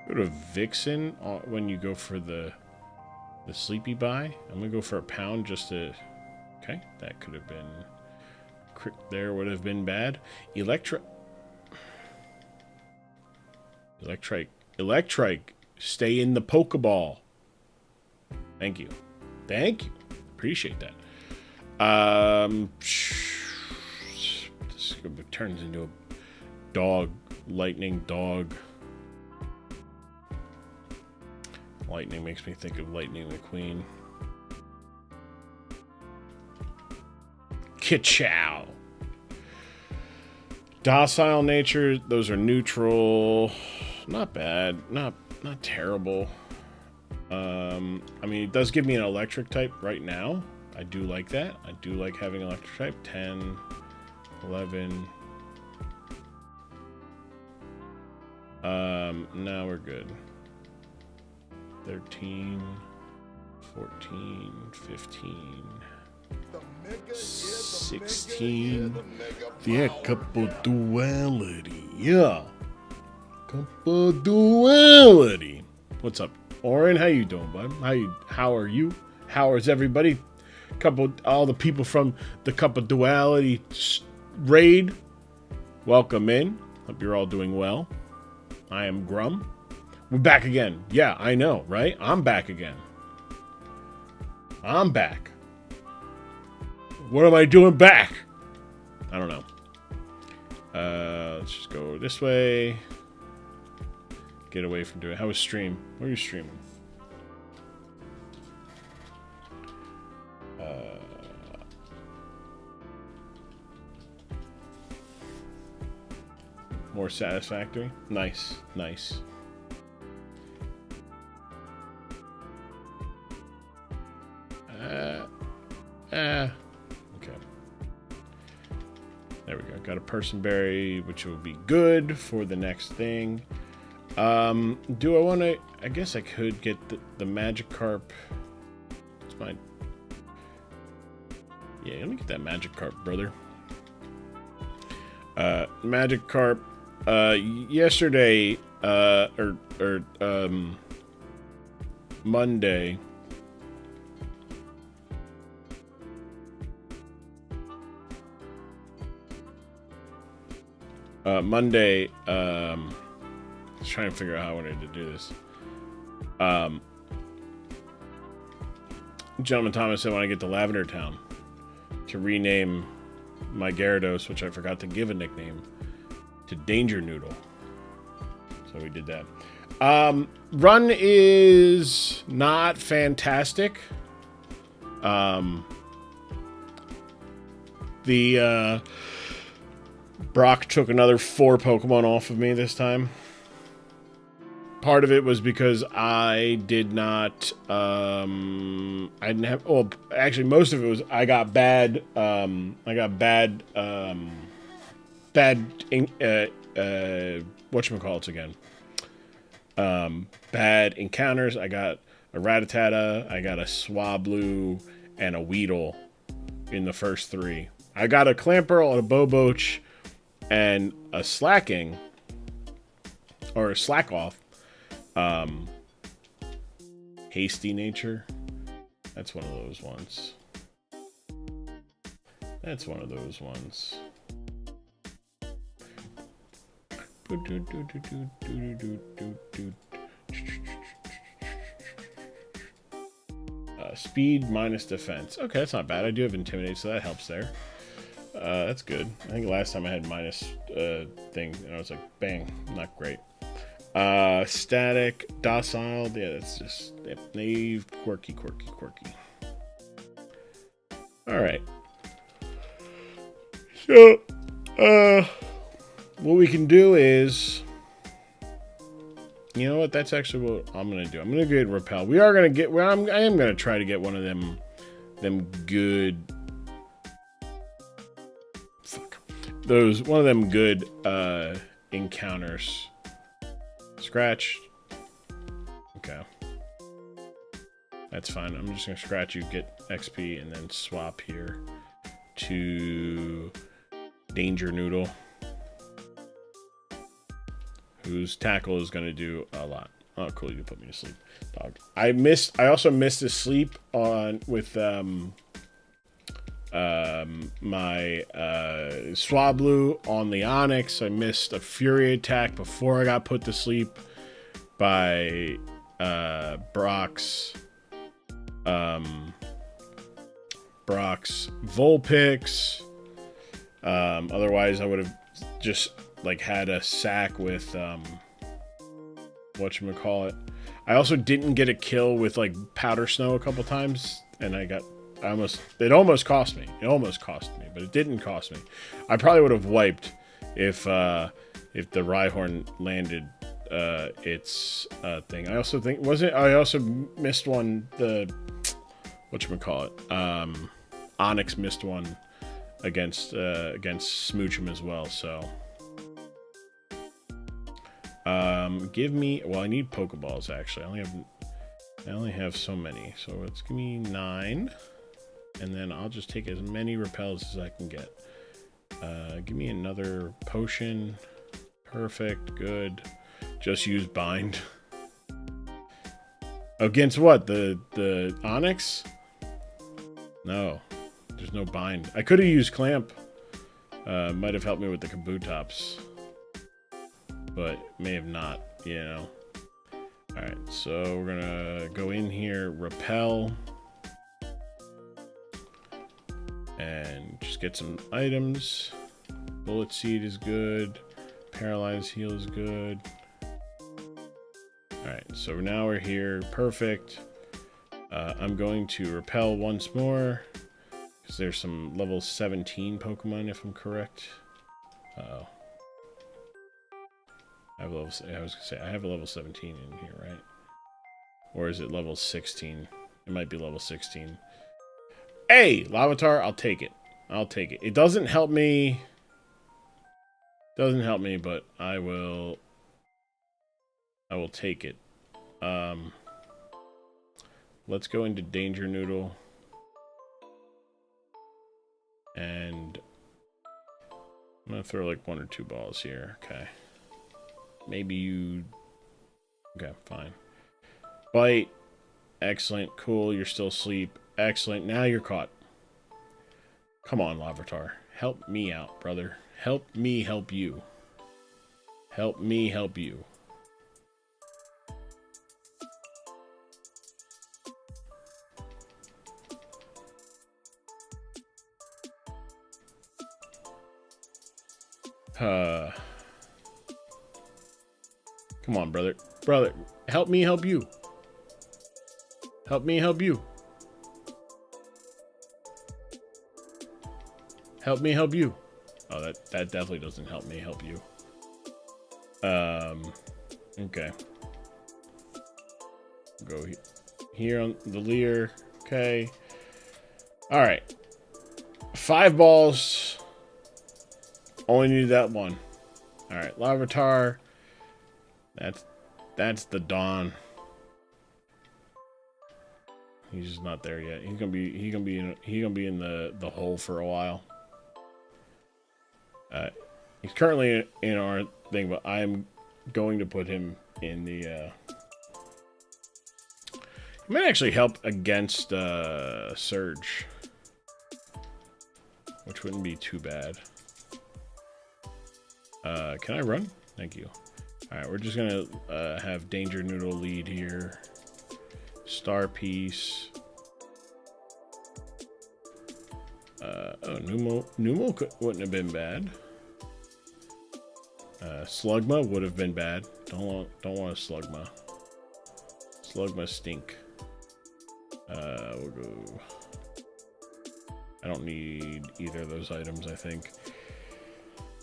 Go to Vixen when you go for the Sleepy Buy. I'm gonna go for a pound just to. Okay, that could have been. Crit there would have been bad. Electrite, stay in the Pokeball. Thank you. Thank you. Appreciate that. This turns into a dog. Lightning dog. Lightning makes me think of Lightning McQueen. Ka-chow. Docile nature, those are neutral. Not bad. Not terrible. I mean, it does give me an electric type right now. I do like that. I do like having electric type. 10, 11. Now we're good. 13, 14, 15, 16. Yeah, couple duality. Yeah. Couple duality. What's up, Oren? How you doing, bud? How are you? How is everybody? All the people from the Cup of Duality raid. Welcome in. Hope you're all doing well. I am Grum. We're back again. Yeah, I know, right? I'm back again. I'm back. What am I doing back? I don't know. Let's just go this way. Get away from doing it. How was stream? Where are you streaming? More satisfactory. Nice, nice. Okay. There we go. Got a person berry, which will be good for the next thing. Do I want to? I guess I could get the Magikarp. It's mine. Yeah, let me get that Magikarp, brother. Magikarp. Yesterday, Monday. Monday, I was trying to figure out how I wanted to do this. Gentleman Thomas said when I get to Lavender Town to rename my Gyarados, which I forgot to give a nickname, to Danger Noodle. So we did that. Run is not fantastic. Brock took another 4 Pokemon off of me this time. part of it was because I did not, I didn't have, well, actually most of it was I got bad, whatchamacallits again? Bad encounters. I got a Rattata, I got a Swablu, and a Weedle in the first 3. I got a Clamperl, a Boboch, and a Slacking, or a Slack Off. Hasty Nature. That's one of those ones. That's one of those ones. Speed minus defense. Okay, that's not bad. I do have Intimidate, so that helps there. That's good. I think last time I had minus thing, and I was like, bang, not great. Static, docile. Yeah, that's just naive, quirky. All right. So, what we can do is, you know what? That's actually what I'm gonna do. I'm gonna get Repel. We are gonna get. Well, I am gonna try to get one of them good. One of them good encounters. Scratch. Okay. That's fine. I'm just gonna scratch you, get XP, and then swap here to Danger Noodle, whose tackle is going to do a lot. Oh, cool! You put me to sleep, dog. I also missed a sleep on with my Swablu on the Onyx. I missed a Fury attack before I got put to sleep by Brock's Vulpix. Otherwise, I would have just like had a sack with whatchamacallit. I also didn't get a kill with like Powder Snow a couple times, and it almost cost me. It almost cost me, but it didn't cost me. I probably would have wiped if the Rhyhorn landed its thing. I also think I also missed one. The whatchamacallit, Onyx missed one against Smoochum as well. So give me. Well, I need Pokeballs actually. I only have so many. So let's give me 9. And then I'll just take as many repels as I can get. Give me another potion. Perfect. Good. Just use bind. Against what? The Onyx? No. There's no bind. I could have used clamp. Might have helped me with the Kabutops. But may have not, you know. Alright, so we're gonna go in here, repel. And just get some items. Bullet Seed is good. Paralyze Heal is good. Alright, so now we're here. Perfect. I'm going to repel once more. Because there's some level 17 Pokemon, if I'm correct. Uh-oh. I was gonna say, I have a level 17 in here, right? Or is it level 16? It might be level 16. Hey, Larvitar, I'll take it. I'll take it. It doesn't help me. Doesn't help me, but I will take it. Let's go into Danger Noodle. And I'm gonna throw like 1 or 2 balls here. Okay. Maybe you. Okay, fine. Bite. Excellent. Cool. You're still asleep. Excellent. Now you're caught. Come on, Larvitar. Help me out, brother. Help me help you. Help me help you. Come on, brother. Brother, help me help you. Help me help you. Help me help you. Oh, that definitely doesn't help me help you. Okay. We'll go here on the Leer. Okay. All right. 5 balls. Only need that one. All right, Larvitar. That's the Dawn. He's just not there yet. He's gonna be in the hole for a while. He's currently in our thing, but I'm going to put him in the. He might actually help against Surge, which wouldn't be too bad. Can I run? Thank you. Alright, we're just gonna have Danger Noodle lead here. Star Piece. Oh, Numo wouldn't have been bad. Slugma would have been bad. Don't want a Slugma. Slugma stink. We'll go. I don't need either of those items, I think.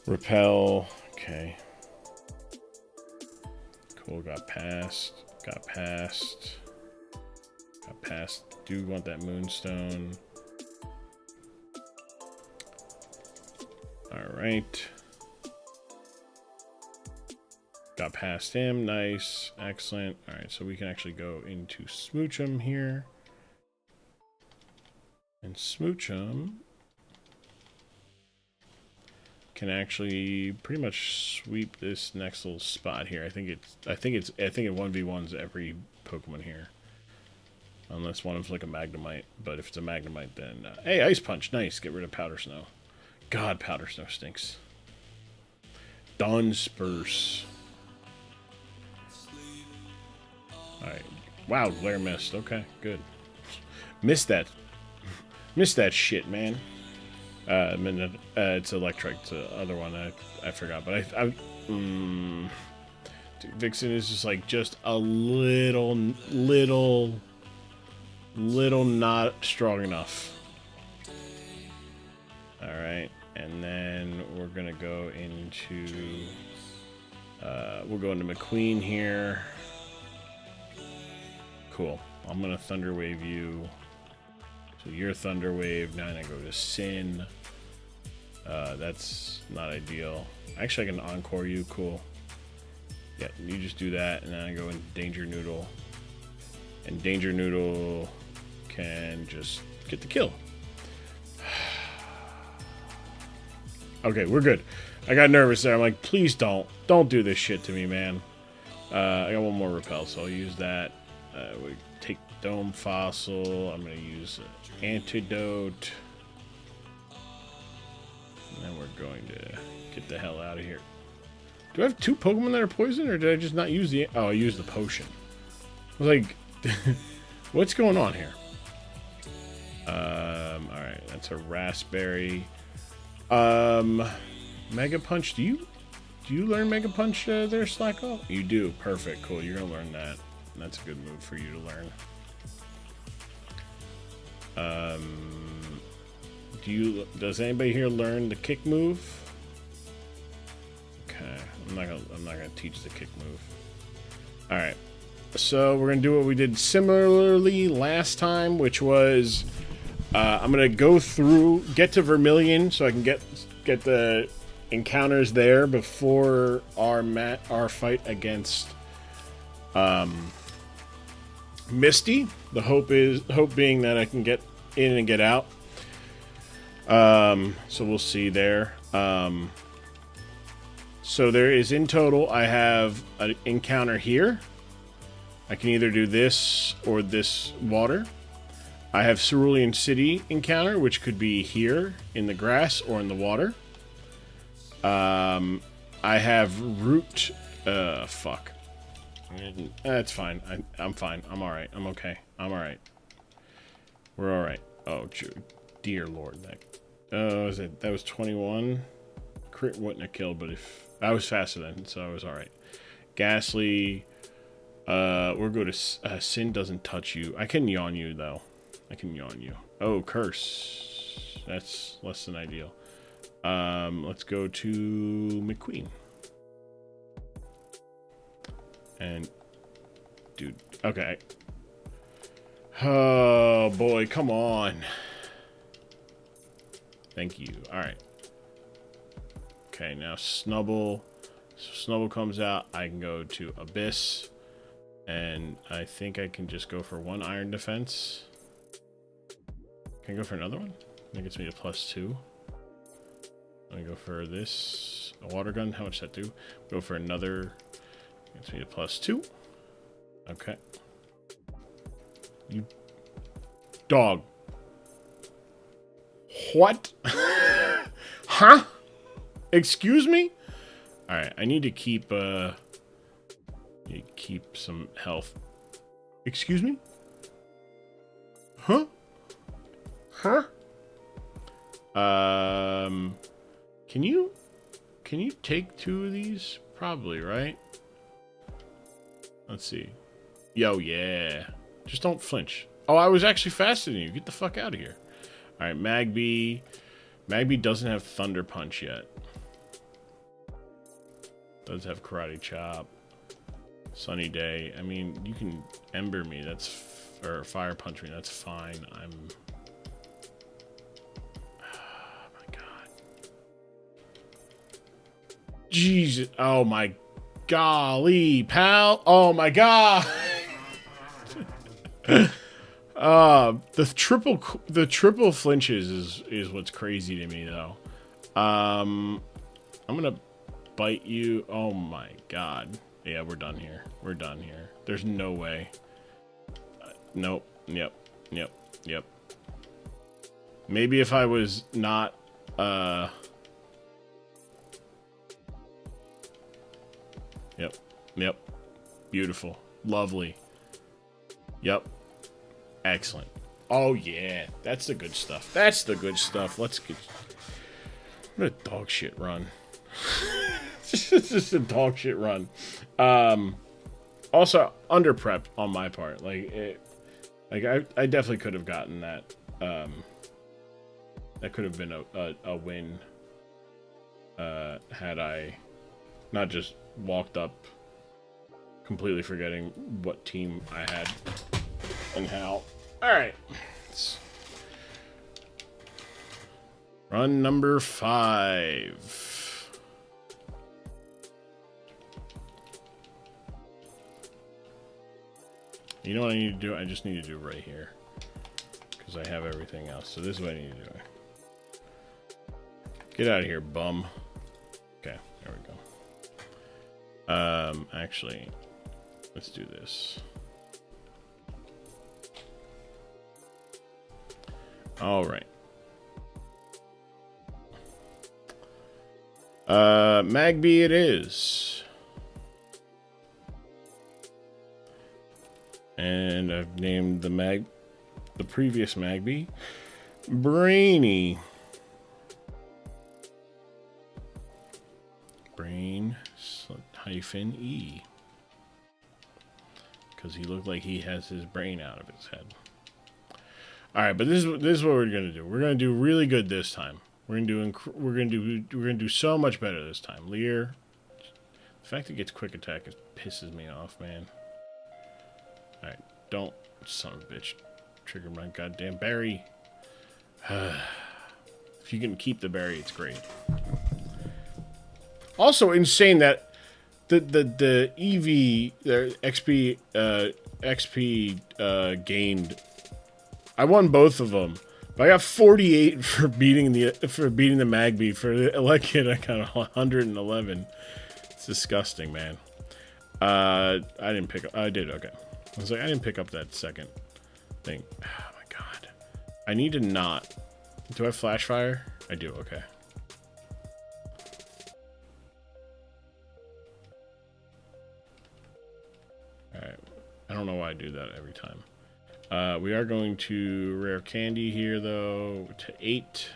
Repel. Okay. Cool. Got past. Do want that Moonstone. Alright. Got past him. Nice. Excellent. Alright, so we can actually go into Smoochum here. And Smoochum can actually pretty much sweep this next little spot here. I think it 1v1s every Pokemon here. Unless one of them's like a Magnemite. But if it's a Magnemite, then... hey, Ice Punch. Nice. Get rid of Powder Snow. God, Powder Snow stinks. Dunsparce. Alright. Wow, Glare missed. Okay, good. Missed that shit, man. It's Electric. It's the other one. I forgot. But dude, Vixen is just a little not strong enough. Alright, and then we're gonna go into we'll go into McQueen here. Cool. I'm gonna Thunder Wave you. So you're Thunder Wave. Now I go to Sin. That's not ideal. Actually, I can Encore you. Cool. Yeah, you just do that, and then I go into Danger Noodle. And Danger Noodle can just get the kill. Okay, we're good. I got nervous there. I'm like, please don't do this shit to me, man. I got one more Repel, so I'll use that. We take Dome Fossil. I'm gonna use Antidote. And then we're going to get the hell out of here. Do I have 2 Pokemon that are poison, or did I just not use the... Oh, I used the potion. I was like, what's going on here? Alright, that's a Raspberry. Mega Punch, do you learn Mega Punch there, Slacko? You do. Perfect. Cool. You're gonna learn that. That's a good move for you to learn. Does anybody here learn the kick move? Okay. I'm not gonna teach the kick move. Alright. So we're gonna do what we did similarly last time, which was I'm gonna go through, get to Vermilion, so I can get the encounters there before our fight against Misty. The hope being that I can get in and get out. So we'll see there. So there is, in total, I have an encounter here. I can either do this or this water. I have Cerulean City encounter, which could be here in the grass or in the water. I have Root. Fuck. That's fine. I'm fine. I'm alright. I'm okay. I'm alright. We're alright. Oh, dear Lord. That was 21. Crit wouldn't have killed, but if I was faster then, so I was alright. Ghastly. We'll go to Sin doesn't touch you. I can yawn you though. I can yawn you. Oh, Curse. That's less than ideal. Let's go to McQueen. And dude, okay. Oh, boy. Come on. Thank you. All right. Okay, now Snubble. So Snubble comes out. I can go to Abyss. And I think I can just go for 1 Iron Defense. Can I go for another one? That gets me to +2. Let me go for this. A water gun. How much does that do? Go for another. Gets me to +2. Okay. You dog. What? Huh? Excuse me? Alright, I need to keep some health. Excuse me? Huh? Huh? Can you take 2 of these? Probably, right? Let's see. Yo, yeah. Just don't flinch. Oh, I was actually faster than you. Get the fuck out of here. Alright, Magby. Magby doesn't have Thunder Punch yet. Does have Karate Chop. Sunny Day. I mean, you can Ember me. Or Fire Punch me. That's fine. Oh my god. Jesus. Oh my golly, pal. Oh my god. The triple flinches is what's crazy to me though. I'm gonna bite you. Oh my god. Yeah, we're done here. We're done here. There's no way. Nope. Yep. Maybe if I was not Yep. Beautiful. Lovely. Yep. Excellent. Oh yeah, that's the good stuff. Let's get what a dog shit run. It's just a dog shit run. Also under prep on my part. I definitely could have gotten that. That could have been a win. Had I not just walked up completely forgetting what team I had and how. Alright. Run number 5. You know what I need to do? I just need to do right here. Because I have everything else. So this is what I need to do. Get out of here, bum. Okay, there we go. Actually, let's do this. All right. Magby it is. And I've named the previous Magby Brainy. Brain -E. Because he looked like he has his brain out of his head. Alright, but this is what we're gonna do. We're gonna do really good this time. We're gonna do so much better this time. Lear. The fact it gets quick attack pisses me off, man. Alright, don't, son of a bitch, trigger my goddamn berry. If you can keep the berry, it's great. Also insane that the EV XP gained. I won both of them, but I got 48 for beating the Magby. For the Elekid, I got 111. It's disgusting, man. I didn't pick up. I did, okay. I was like, I didn't pick up that second thing. Oh my god. I need to not. Do I have flash fire? I do, okay. Alright. I don't know why I do that every time. We are going to rare candy here, though, to 8.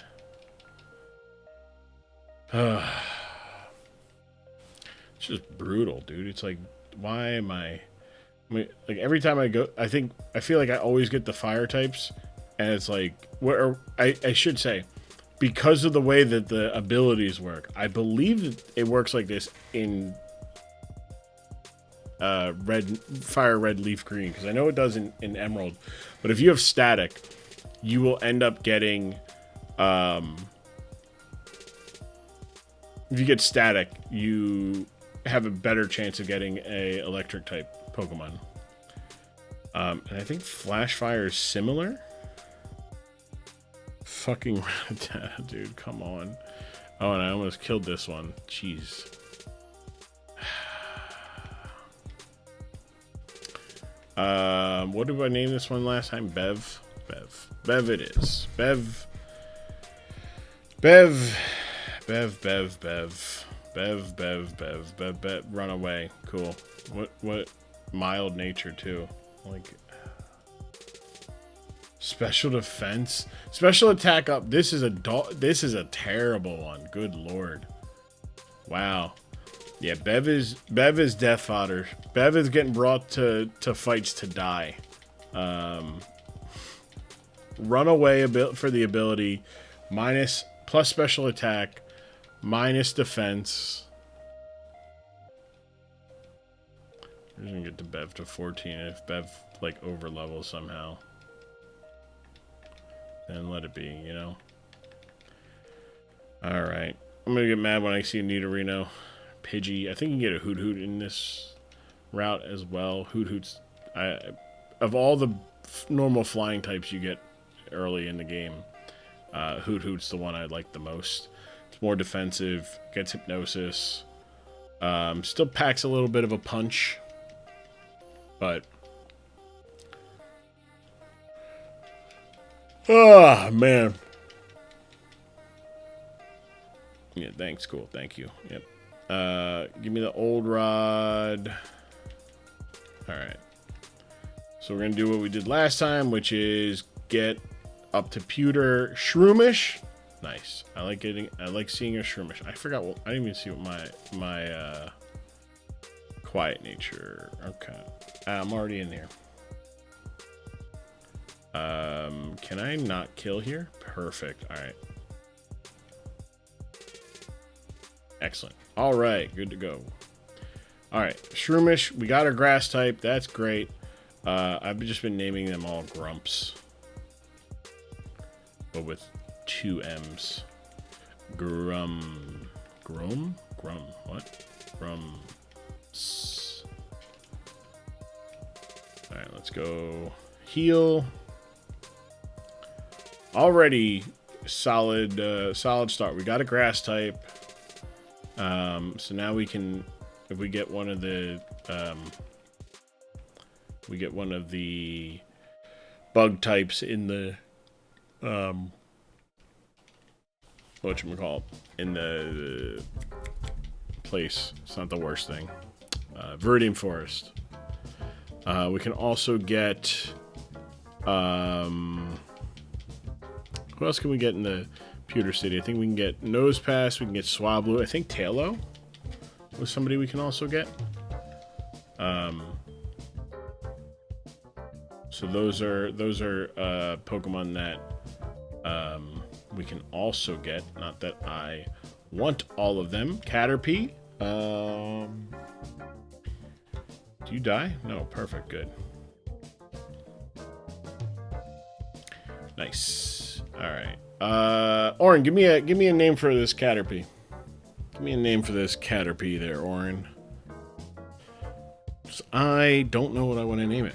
It's just brutal, dude. It's like, why am I like, every time I go, I feel like I always get the fire types, and it's like, I should say, because of the way that the abilities work, I believe that it works like this in fire red, leaf green, because I know it does in Emerald. But if you have static, you will end up getting, if you get static, you have a better chance of getting a electric type Pokemon. And I think Flash Fire is similar. Fucking dude, come on. Oh, and I almost killed this one. Jeez. What did I name this one last time? Bev? Bev it is. Bev. Run away. Cool. What? Mild nature, too. Like... Special defense, special attack up. This is a terrible one. Good lord. Wow. Yeah, Bev is death fodder. Bev is getting brought to fights to die. Run away for the ability, plus special attack, minus defense. We're gonna get to Bev to 14 if Bev like over levels somehow. And let it be, you know. Alright. I'm gonna get mad when I see a Nidorino. Pidgey. I think you can get a Hoot Hoot in this route as well. Hoot Hoot's... of all the normal flying types you get early in the game, Hoot Hoot's the one I like the most. It's more defensive, gets Hypnosis. Still packs a little bit of a punch. But... oh, man. Yeah, thanks. Cool. Thank you. Yep. Give me the old rod. Alright. So we're going to do what we did last time, which is get up to Pewter Shroomish. Nice. I like seeing a Shroomish. I forgot what... I didn't even see what my quiet nature... Okay. I'm already in here. Can I not kill here? Perfect. All right. Excellent. All right. Good to go. All right. Shroomish. We got our grass type. That's great. I've just been naming them all Grumps. But with 2 M's. Grum. What? Grumps. All right. Let's go heal. Already solid start. We got a grass type. So now we can, if we get one of the bug types in the whatchamacallit, in the place. It's not the worst thing. Viridian Forest. We can also get what else can we get in the Pewter City? I think we can get Nosepass, we can get Swablu. I think Tailo was somebody we can also get. So those are Pokemon that we can also get. Not that I want all of them. Caterpie. Do you die? No, perfect, good. Nice. All right. Orin, give me a name for this Caterpie. Give me a name for this Caterpie there, Orin. I don't know what I want to name it.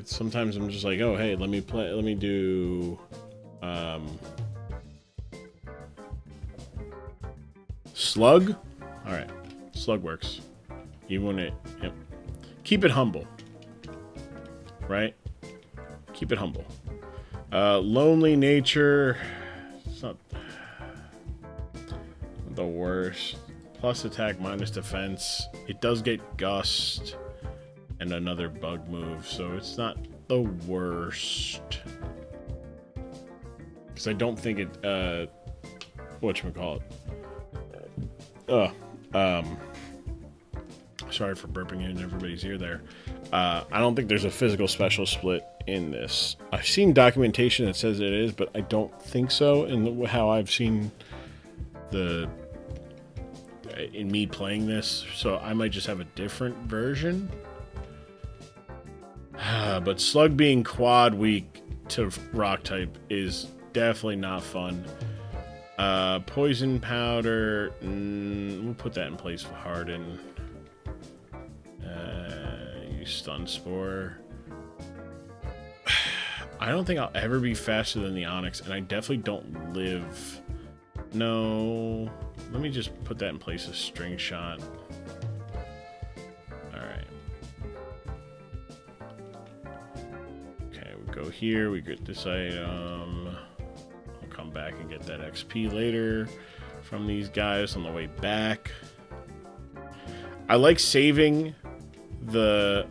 Sometimes I'm just like, oh hey, let me do Slug. All right, Slug works. You want it? Yep. Keep it humble. Right. Keep it humble. Lonely nature. It's not the worst. Plus attack, minus defense. It does get Gust and another bug move, so it's not the worst. Because I don't think it, whatchamacallit. Sorry for burping in everybody's ear there. I don't think there's a physical special split in this. I've seen documentation that says it is, but I don't think so in how I've seen the in me playing this, so I might just have a different version. But Slug being quad weak to rock type is definitely not fun. Poison powder, we'll put that in place for Harden. Use stun spore. I don't think I'll ever be faster than the Onyx, and I definitely don't live. No, let me just put that in place of string shot. Alright. Okay, we go here, we get this item. I'll come back and get that XP later from these guys on the way back. I like saving the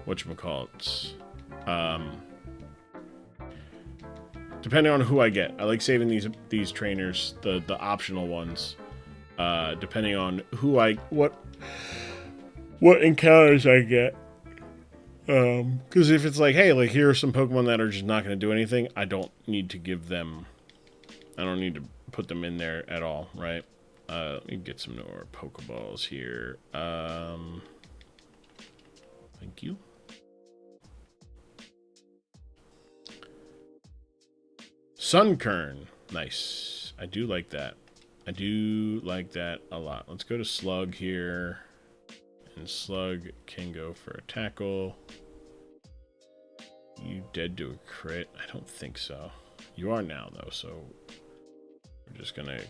whatchamacallit, depending on who I get. I like saving these trainers, the optional ones, depending on who what encounters I get. Because if it's like, hey, like here are some Pokemon that are just not going to do anything, I don't need to give them. I don't need to put them in there at all, right? Let me get some more Pokeballs here. Thank you. Sunkern. Nice. I do like that. I do like that a lot. Let's go to Slug here. And Slug can go for a tackle. You dead to a crit? I don't think so. You are now, though, so we're just going to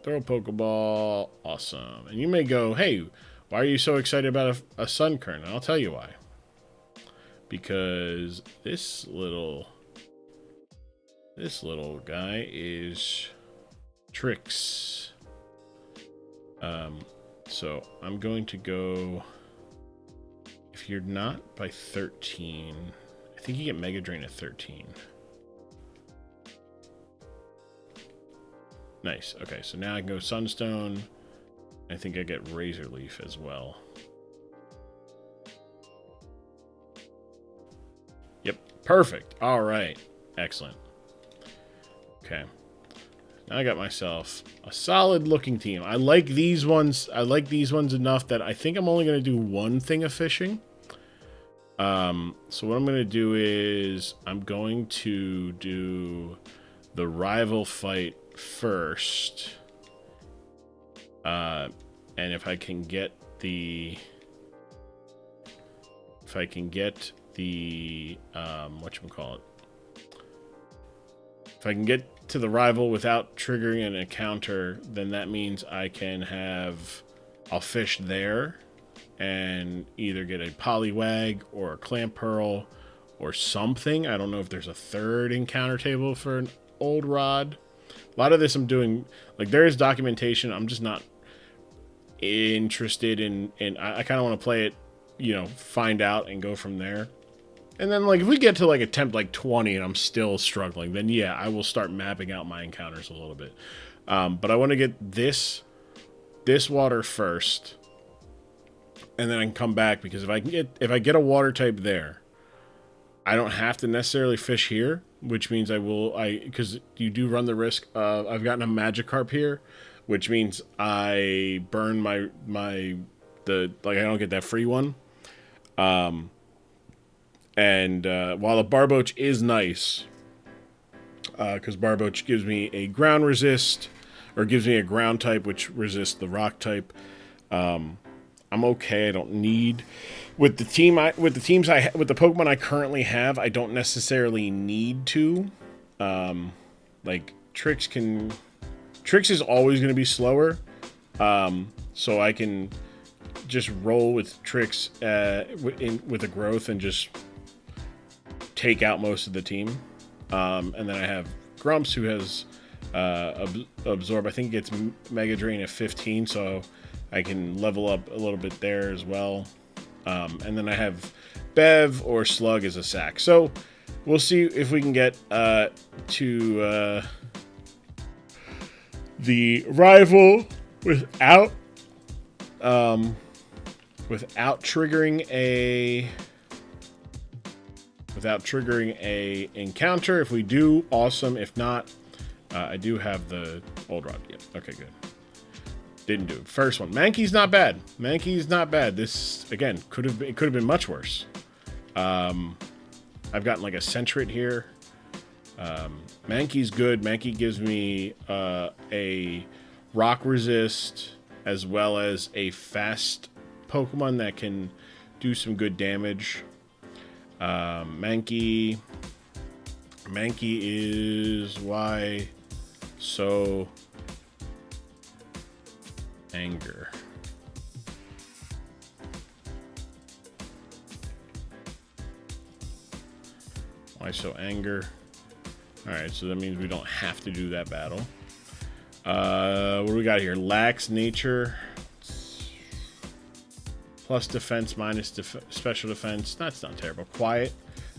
throw a Pokeball. Awesome. And you may go, hey, why are you so excited about a Sunkern? And I'll tell you why. Because this little guy is Tricks. So I'm going to go, if you're not by 13, I think you get Mega Drain at 13. Nice. Okay, so now I can go Sunstone. I think I get Razor Leaf as well. Yep, perfect. All right, excellent. Okay, now I got myself a solid looking team. I like these ones. I like these ones enough that I think I'm only going to do one thing of fishing. So what I'm going to do is I'm going to do the rival fight first. And if I can get the whatchamacallit, if I can get to the rival without triggering an encounter, then that means I'll fish there and either get a Poliwag or a Clamp Pearl or something. I don't know if there's a third encounter table for an old rod. A lot of this I'm doing, like, there is documentation. I'm just not interested in I kind of want to play it, find out and go from there. And then, like, if we get to, like, attempt, like, 20 and I'm still struggling, then, yeah, I will start mapping out my encounters a little bit. But I want to get this water first, and then I can come back, because if I get a water type there, I don't have to necessarily fish here, which means because you do run the risk of, I've gotten a Magikarp here, which means I burn I don't get that free one. And while the Barboach is nice, because Barboach gives me a ground resist, or gives me a ground type which resists the rock type, I'm okay. I don't need with the Pokemon I currently have. I don't necessarily need to. Like Tricks is always going to be slower, so I can just roll with Tricks with a growth and just take out most of the team. And then I have Grumps, who has Absorb. I think it gets Mega Drain at 15, so I can level up a little bit there as well. And then I have Bev or Slug as a sack. So we'll see if we can get to the rival without triggering a encounter. If we do, awesome. If not, I do have the old rod. Yeah. Okay, good. Didn't do it. First one. Mankey's not bad. Mankey's not bad. This, again, could have been much worse. I've gotten like a Centret here. Mankey's good. Mankey gives me a rock resist as well as a fast Pokemon that can do some good damage. Mankey is why so anger. Why so anger? Alright, so that means we don't have to do that battle. What do we got here? Lax nature. Plus defense, minus special defense. That's not terrible. Quiet.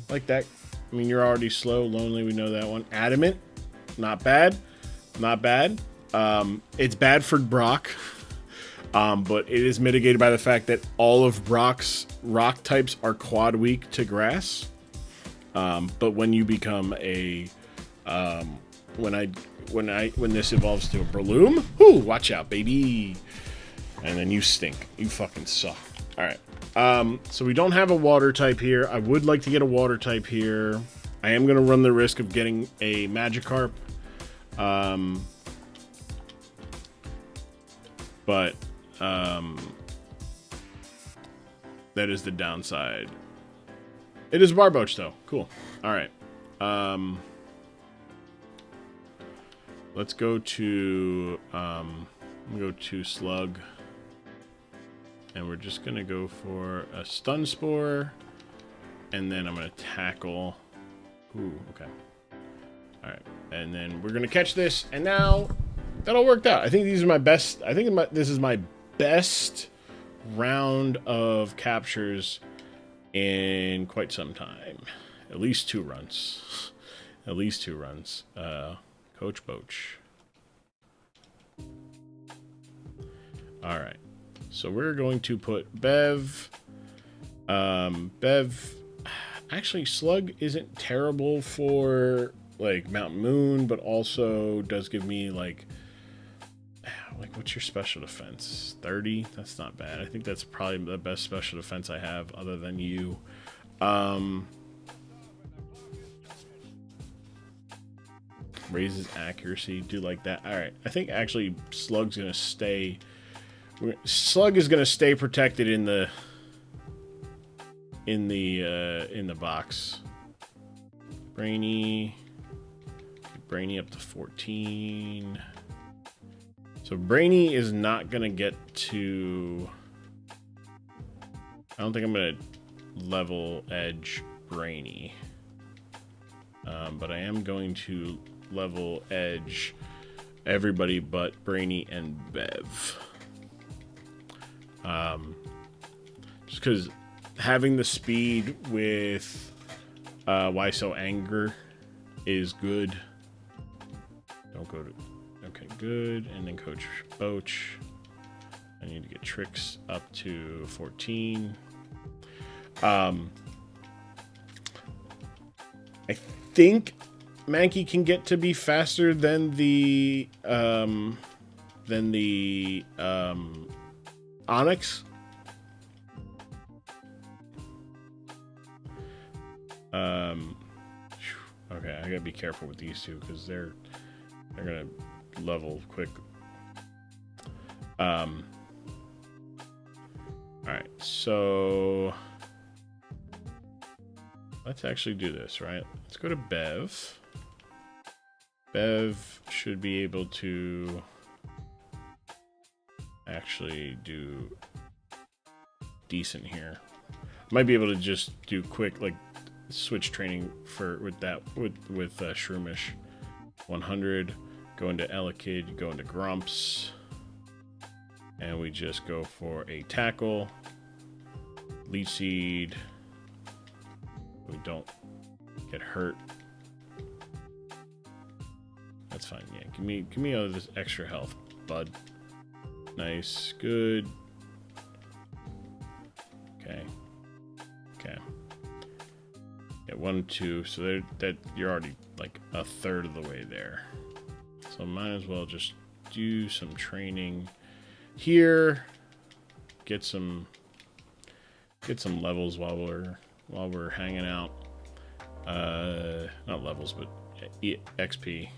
Like that. I mean, you're already slow. Lonely, we know that one. Adamant. Not bad. Not bad. It's bad for Brock. But it is mitigated by the fact that all of Brock's rock types are quad weak to grass. But when you become a when this evolves to a Breloom, whoo, watch out, baby. And then you stink. You fucking suck. All right. So we don't have a water type here. I would like to get a water type here. I am going to run the risk of getting a Magikarp. But that is the downside. It is Barboach, though. Cool. All right. Let's go to Slug. And we're just going to go for a Stun Spore. And then I'm going to tackle. Ooh, okay. All right. And then we're going to catch this. And now that all worked out. I think these are my best. I think this is my best round of captures in quite some time. At least 2 runs. At least 2 runs. Coach Boach. All right. So we're going to put Bev. Bev. Actually, Slug isn't terrible for like Mount Moon, but also does give me like what's your special defense? 30? That's not bad. I think that's probably the best special defense I have other than you. Raises accuracy. Do like that. All right. I think actually Slug's going to stay. Slug is going to stay protected in the box. Brainy up to 14. So Brainy is not going to get to... I don't think I'm going to level edge Brainy. But I am going to level edge everybody but Brainy and Bev. Just because having the speed with Why So Anger is good. Don't go to... Okay, good. And then Coach Boach. I need to get Tricks up to 14. I think Mankey can get to be faster than the Onyx. Okay, I gotta be careful with these two because they're gonna level quick. All right, so let's actually do this, right? Let's go to Bev. Bev should be able to actually do decent here. Might be able to just do quick, like, switch training with Shroomish. 100, go into Elekid, go into Grumps, and we just go for a tackle. Leech Seed. We don't get hurt. That's fine. Yeah, give me all this extra health, bud. Nice, good. Okay. Yeah, 1, 2. So that you're already like a third of the way there. So might as well just do some training here. Get some levels while we're hanging out. Not levels, but XP.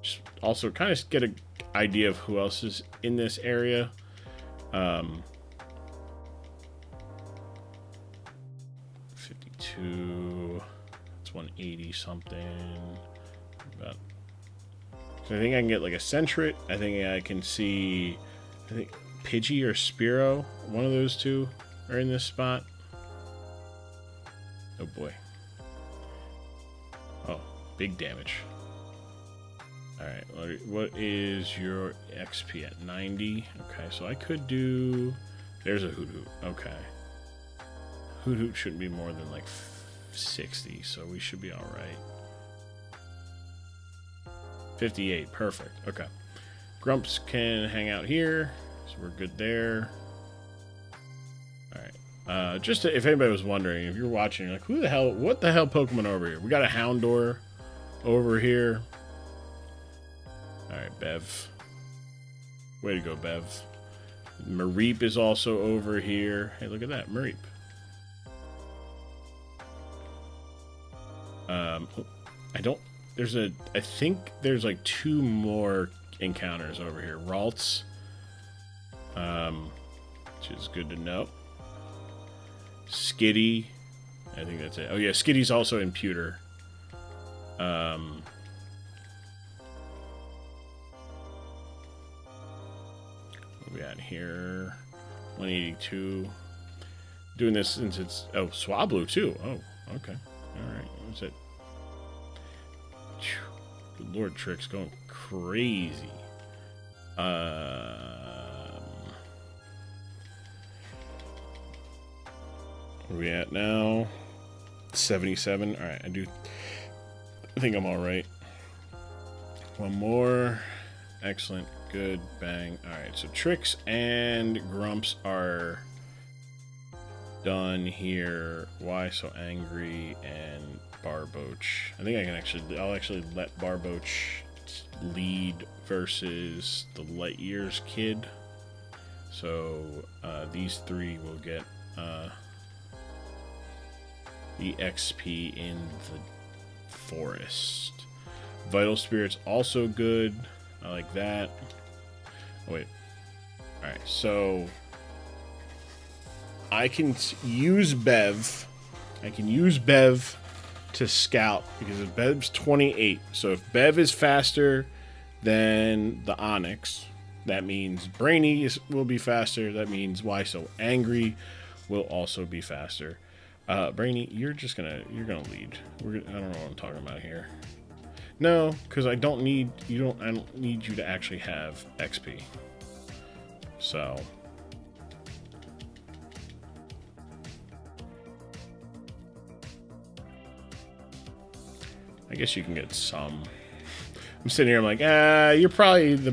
Just also kind of get an idea of who else is in this area. 52. It's 180 something. About. So I think I can get like a Centret. I think I can see. I think Pidgey or Spearow. One of those two are in this spot. Oh boy. Oh, big damage. Alright, what is your XP at? 90? Okay, so I could do... There's a Hoot-Hoot. Okay. Hoot-Hoot shouldn't be more than like 60, so we should be alright. 58, perfect. Okay. Grumps can hang out here, so we're good there. Alright. Just to, if anybody was wondering, if you're watching, you're like, what the hell Pokemon over here? We got a Houndour over here. Alright, Bev. Way to go, Bev. Mareep is also over here. Hey, look at that, Mareep. I think there's like 2 more encounters over here. Ralts. Which is good to know. Skitty. I think that's it. Oh yeah, Skitty's also in Pewter. Where we at here? 182. Doing this since it's... Oh, Swablu too. Oh, okay. Alright, what's it? Good Lord, Trick's going crazy. Where we at now? 77. Alright, I think I'm alright. One more. Excellent. Good. Bang. Alright, so Tricks and Grumps are done here. Why so angry? And Barboach. I think I'll actually let Barboach lead versus the Light Years kid. So these 3 will get the XP in the forest. Vital Spirit's also good. I like that. Oh, wait. Alright, so I can use Bev. To scout because if Bev's 28. So if Bev is faster than the Onix, that means Brainy will be faster. That means Why So Angry will also be faster. Brainy, you're gonna lead. I don't know what I'm talking about here. No, because I don't need you to actually have XP. So I guess you can get some. I'm sitting here, I'm like, you're probably the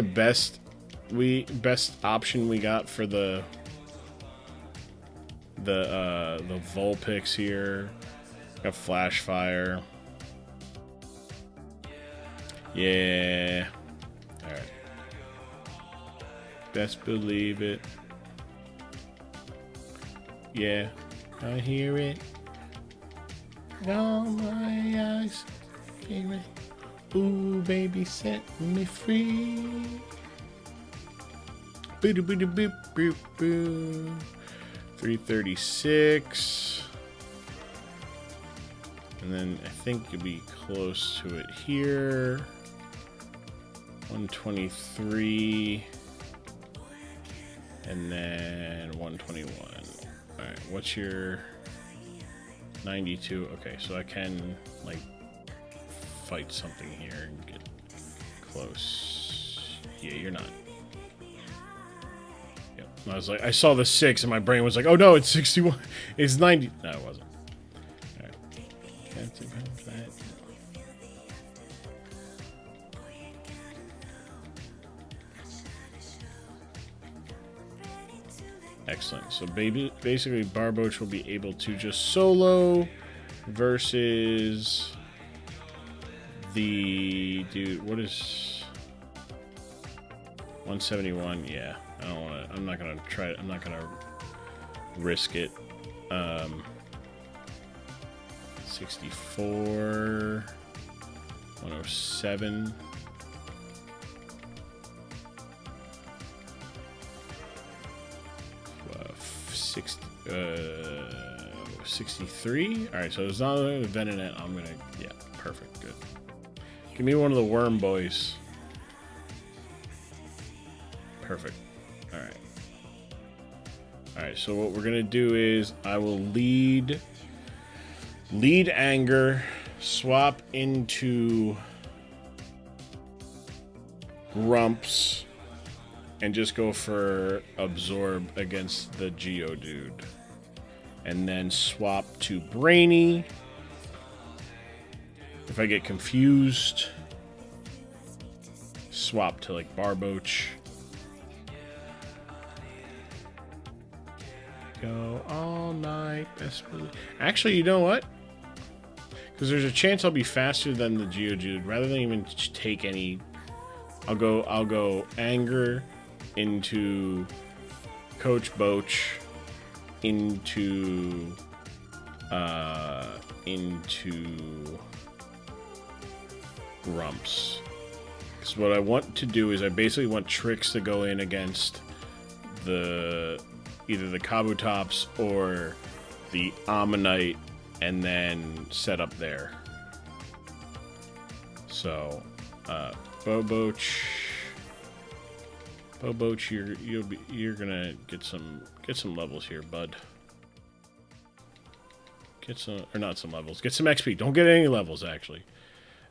best option we got for the Vulpix here. Got Flash Fire. Yeah. Alright. Best believe it. Yeah. I hear it. All my eyes. Baby. Ooh, baby, set me free. Boo boo boo boo boo boo. 336. And then I think you'll be close to it here. 123. And then 121. Alright, what's your 92? Okay, so I can like fight something here and get close. Yeah, you're not. Yep. I was like, I saw the 6 and my brain was like, oh no, it's 61. It's 90. No, it wasn't. Alright. That's about that. Excellent. So basically Barboach will be able to just solo versus the... Dude, what is... 171? Yeah. I don't want to... I'm not going to try it. I'm not going to risk it. 64... 107... 63. All right, so it's not an event in it. I'm gonna, yeah, perfect, good. Give me one of the worm boys. Perfect. All right. All right. So what we're gonna do is I will lead anger, swap into Grumps, and just go for absorb against the Geodude. And then swap to Brainy. If I get confused, swap to like Barboach. Go all night. Actually, you know what? Because there's a chance I'll be faster than the Geodude. Rather than even take any, I'll go anger into Coach Boach, into Grumps. Because what I want to do is I basically want Tricks to go in against either the Kabutops or the Ammonite, and then set up there. So, Boboach, you're gonna get some levels here, bud. Get some XP. Don't get any levels, actually.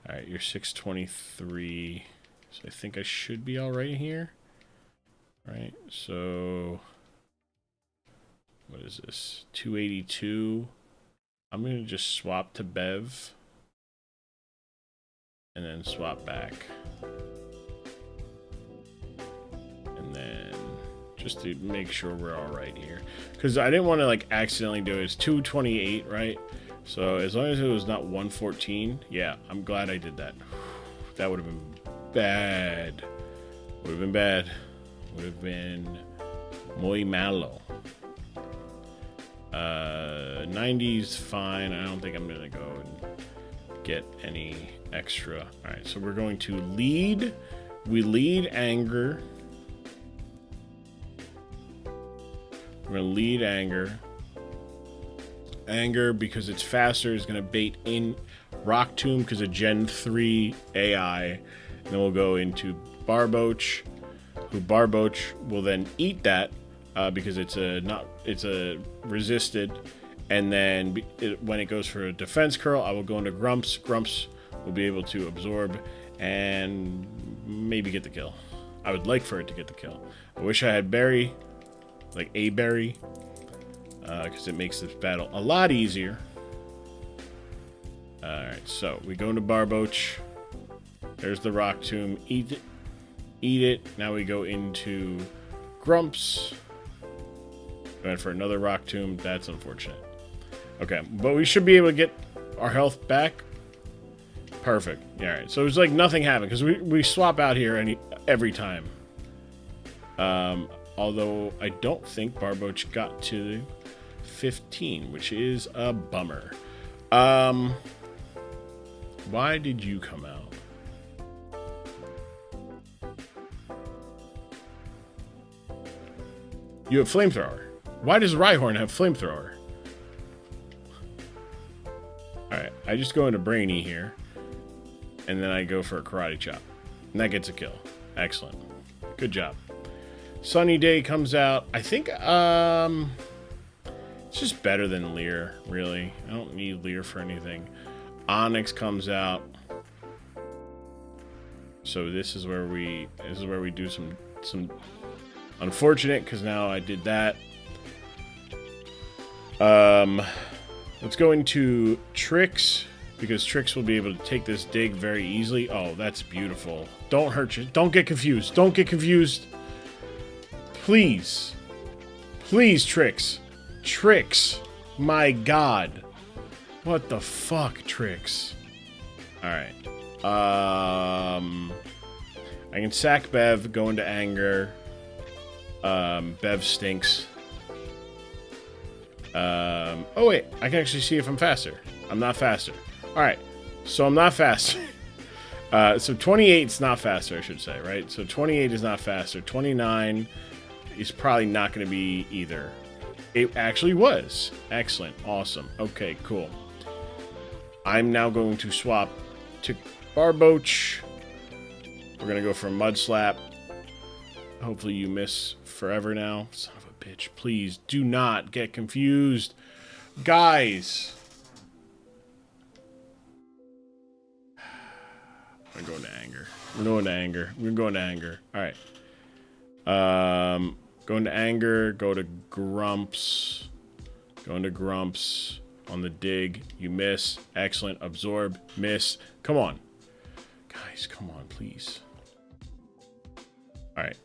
All right, you're 623. So I think I should be all right here. All right, so what is this? 282. I'm gonna just swap to Bev, and then swap back. And then just to make sure we're all right here, because I didn't want to like accidentally do it. It's 228, right? So as long as it was not 114, yeah, I'm glad I did that. That would have been bad. Would have been bad. Would have been muy malo. 90's fine. I don't think I'm gonna go and get any extra. All right, so we're going to lead. We lead anger. We're gonna lead anger. Anger, because it's faster, is gonna bait in Rock Tomb because of Gen 3 AI. And then we'll go into Barboach, who Barboach will then eat that because it's a resisted. And then when it goes for a defense curl, I will go into Grumps. Grumps will be able to absorb and maybe get the kill. I would like for it to get the kill. I wish I had Berry, like a Berry, because it makes this battle a lot easier. Alright, so we go into Barboach. There's the Rock Tomb. Eat it. Now we go into Grumps. Going for another Rock Tomb. That's unfortunate. Okay, but we should be able to get our health back. Perfect. Alright, so it's like nothing happened, because we swap out here every time. Although I don't think Barboach got to 15, which is a bummer. Why did you come out? You have Flamethrower. Why does Rhyhorn have Flamethrower? Alright, I just go into Brainy here. And then I go for a Karate Chop. And that gets a kill. Excellent. Good job. Sunny Day comes out. I think, it's just better than Leer, really. I don't need Leer for anything. Onyx comes out. So this is where we do some unfortunate, because now I did that. Let's go into Tricks, because Tricks will be able to take this dig very easily. Oh, that's beautiful. Don't hurt you. Don't get confused. Don't get confused. Please. Please, Tricks. Tricks. My God. What the fuck, Tricks? Alright. I can sack Bev, go into anger. Bev stinks. Oh wait, I can actually see if I'm faster. I'm not faster. Alright, so I'm not faster. So 28 is not faster, I should say, right? So 28 is not faster. 29 is probably not going to be either. It actually was. Excellent. Awesome. Okay, cool. I'm now going to swap to Barboach. We're going to go for a Mud Slap. Hopefully you miss forever now. Son of a bitch. Please do not get confused. Guys. I'm going to anger. We're going to anger. We're going to anger. Alright. Going to anger. Go to Grumps. Going to Grumps. On the dig. You miss. Excellent. Absorb. Miss. Come on. Guys, come on, please. Alright.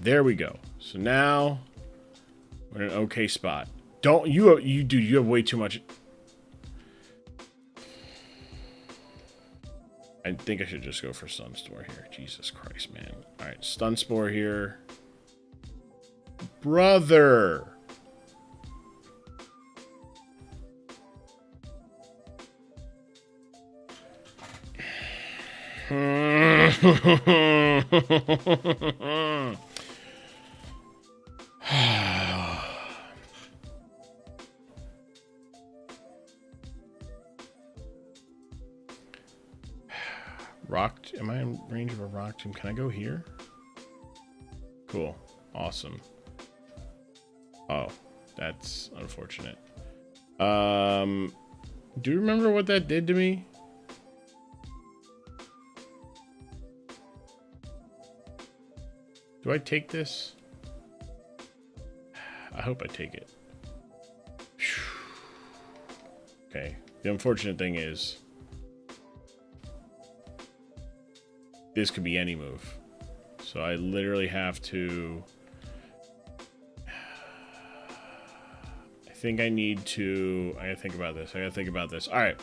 There we go. So now we're in an okay spot. Don't you dude, you have way too much. I think I should just go for Stun Spore here. Jesus Christ, man. Alright, Stun Spore here. Brother! Rocked? Am I in range of a rock tomb? Can I go here? Cool. Awesome. Oh, that's unfortunate. Do you remember what that did to me? Do I take this? I hope I take it. Okay. The unfortunate thing is this could be any move. So I literally have to... I think I need to... I gotta think about this. Alright.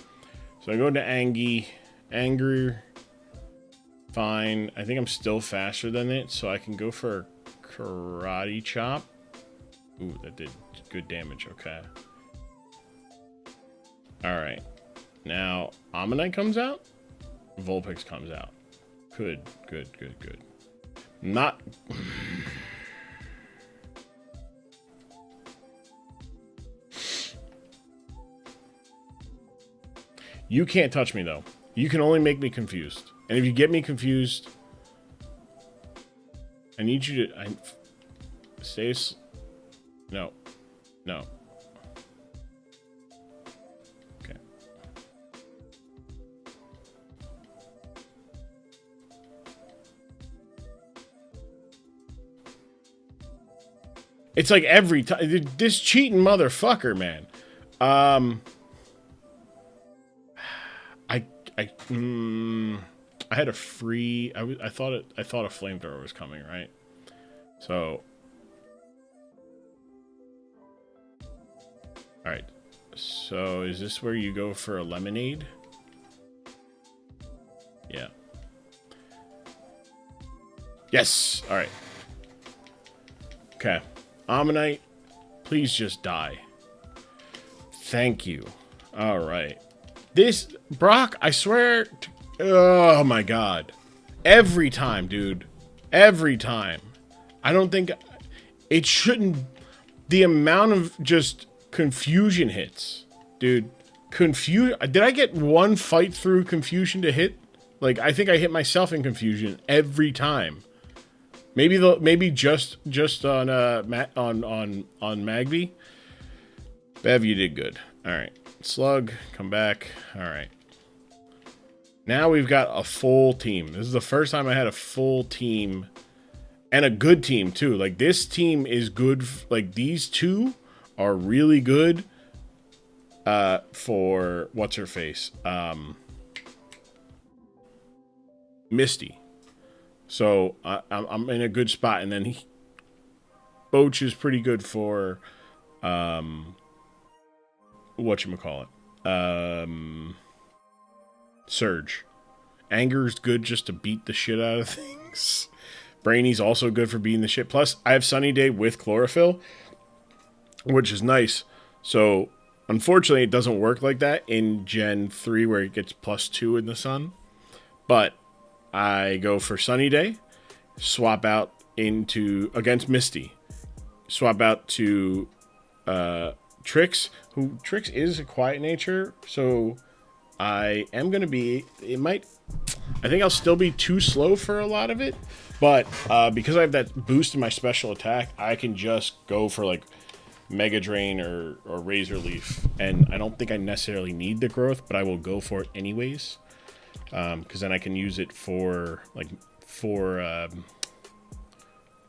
So I go to Angie. Anger. Fine. I think I'm still faster than it, so I can go for Karate Chop. Ooh, that did good damage. Okay. Alright. Now, Ammonite comes out. Vulpix comes out. Good. Not... You can't touch me, though. You can only make me confused. And if you get me confused, I need you to... stay... No. Okay. It's like every time... This cheating motherfucker, man. I had a free... I thought a flamethrower was coming, right? So... Alright. So, is this where you go for a lemonade? Yeah. Yes! Alright. Okay. Ammonite, please just die. Thank you. Alright. This... Brock, I swear... Oh my god. Every time, dude. Every time. I don't think... It shouldn't... The amount of just confusion hits. Dude. Did I get one fight through confusion to hit? Like, I think I hit myself in confusion every time. Maybe just on Magby. Bev, you did good. Alright. Slug, come back. Alright. Now we've got a full team. This is the first time I had a full team. And a good team, too. Like, this team is good. Like, these two are really good for... What's-her-face? Misty. So, I'm in a good spot. And then Boach is pretty good for... whatchamacallit? Surge. Anger's good just to beat the shit out of things. Brainy's also good for beating the shit. Plus, I have Sunny Day with Chlorophyll, which is nice. So, unfortunately, it doesn't work like that in Gen 3 where it gets +2 in the sun. But I go for Sunny Day, swap out against Misty. Swap out to Trix, who Trix is a quiet nature, so I am going to be, I think I'll still be too slow for a lot of it, but because I have that boost in my special attack, I can just go for like Mega Drain or Razor Leaf, and I don't think I necessarily need the growth, but I will go for it anyways, because then I can use it for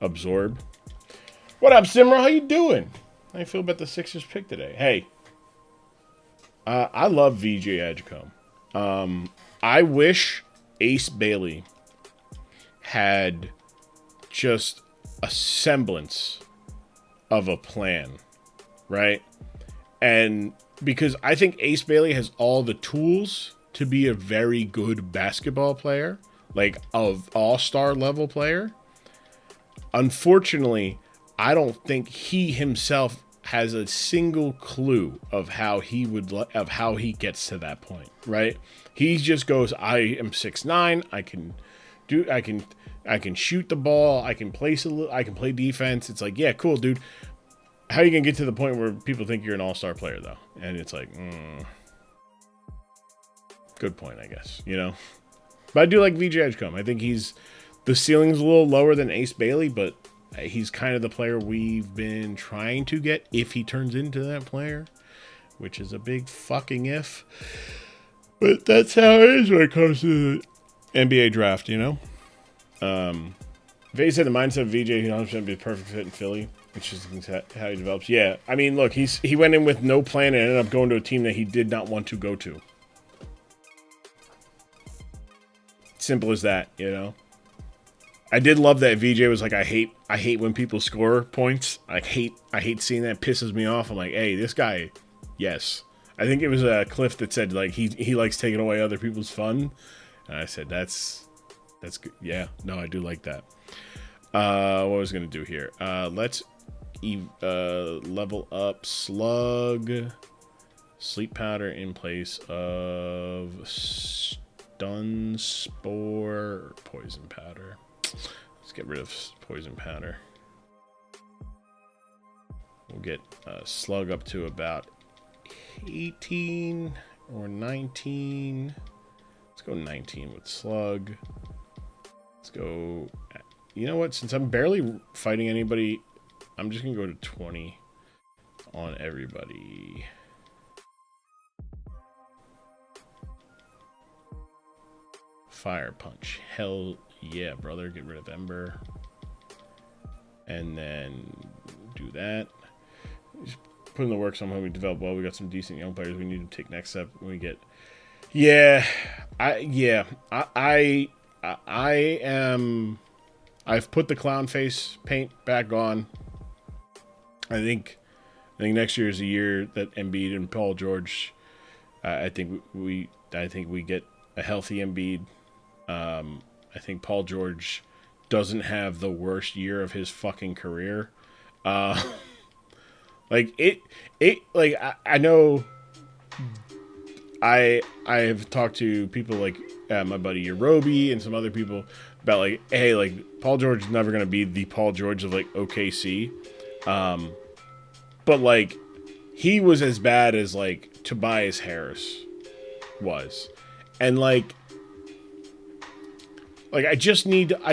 Absorb. What up, Simra? How you doing? How you feel about the Sixers pick today? Hey, I love VJ Edgecombe. I wish Ace Bailey had just a semblance of a plan, right? And because I think Ace Bailey has all the tools to be a very good basketball player, like of all-star level player. Unfortunately, I don't think he himself has a single clue of how he gets to that point, right? He just goes, I am 6'9", I can shoot the ball, I can play defense. It's like, yeah, cool, dude. How are you gonna get to the point where people think you're an all-star player though? And it's like, good point, I guess, you know? But I do like VJ Edgecombe. I think the ceiling's a little lower than Ace Bailey, but he's kind of the player we've been trying to get if he turns into that player, which is a big fucking if. But that's how it is when it comes to the NBA draft, you know? Vay said the mindset of VJ, he 100% be a perfect fit in Philly, which is how he develops. Yeah, I mean, look, he went in with no plan and ended up going to a team that he did not want to go to. Simple as that, you know? I did love that VJ was like, I hate when people score points. I hate seeing that. It pisses me off. I'm like, hey, this guy, yes. I think it was Cliff that said like he likes taking away other people's fun. And I said that's good. Yeah, no, I do like that. What was I gonna do here? Let's level up Slug, Sleep Powder in place of Stun Spore or Poison Powder. Let's get rid of Poison Powder. We'll get Slug up to about 18 or 19. Let's go 19 with Slug. Let's go. You know what? Since I'm barely fighting anybody, I'm just going to go to 20 on everybody. Fire Punch. Hell yeah, brother. Get rid of Ember. And then do that. Just put in the work somehow. We develop well. We got some decent young players. We need to take next step when we get. Yeah. I am. I've put the clown face paint back on. I think next year is a year that Embiid and Paul George. I think we get a healthy Embiid. I think Paul George doesn't have the worst year of his fucking career. I know I've talked to people like my buddy Yerobi and some other people about like, hey, like Paul George is never going to be the Paul George of like OKC. But like he was as bad as like Tobias Harris was. And like I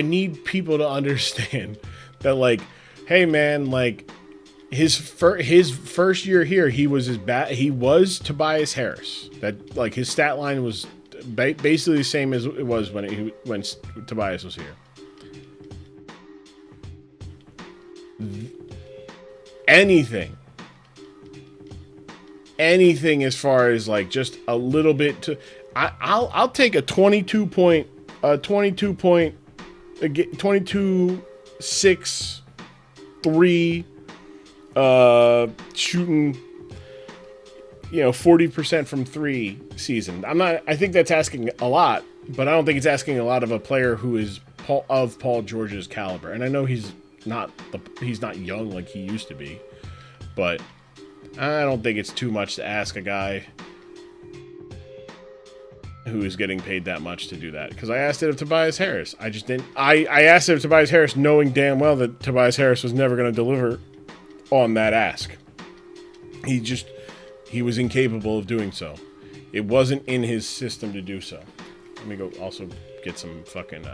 need people to understand that like, hey man, like his first year here, he was as bad. He was Tobias Harris. That like his stat line was basically the same as it was when Tobias was here. Anything as far as like just a little bit to, I'll take a 22 6 3 shooting 40% from 3 season. I think that's asking a lot, but I don't think it's asking a lot of a player who is Paul George's caliber. And I know he's not young like he used to be, but I don't think it's too much to ask a guy who is getting paid that much to do that. Because I asked it of Tobias Harris. I just didn't. I asked it of Tobias Harris knowing damn well that Tobias Harris was never going to deliver on that ask. He was incapable of doing so. It wasn't in his system to do so. Let me go also get some fucking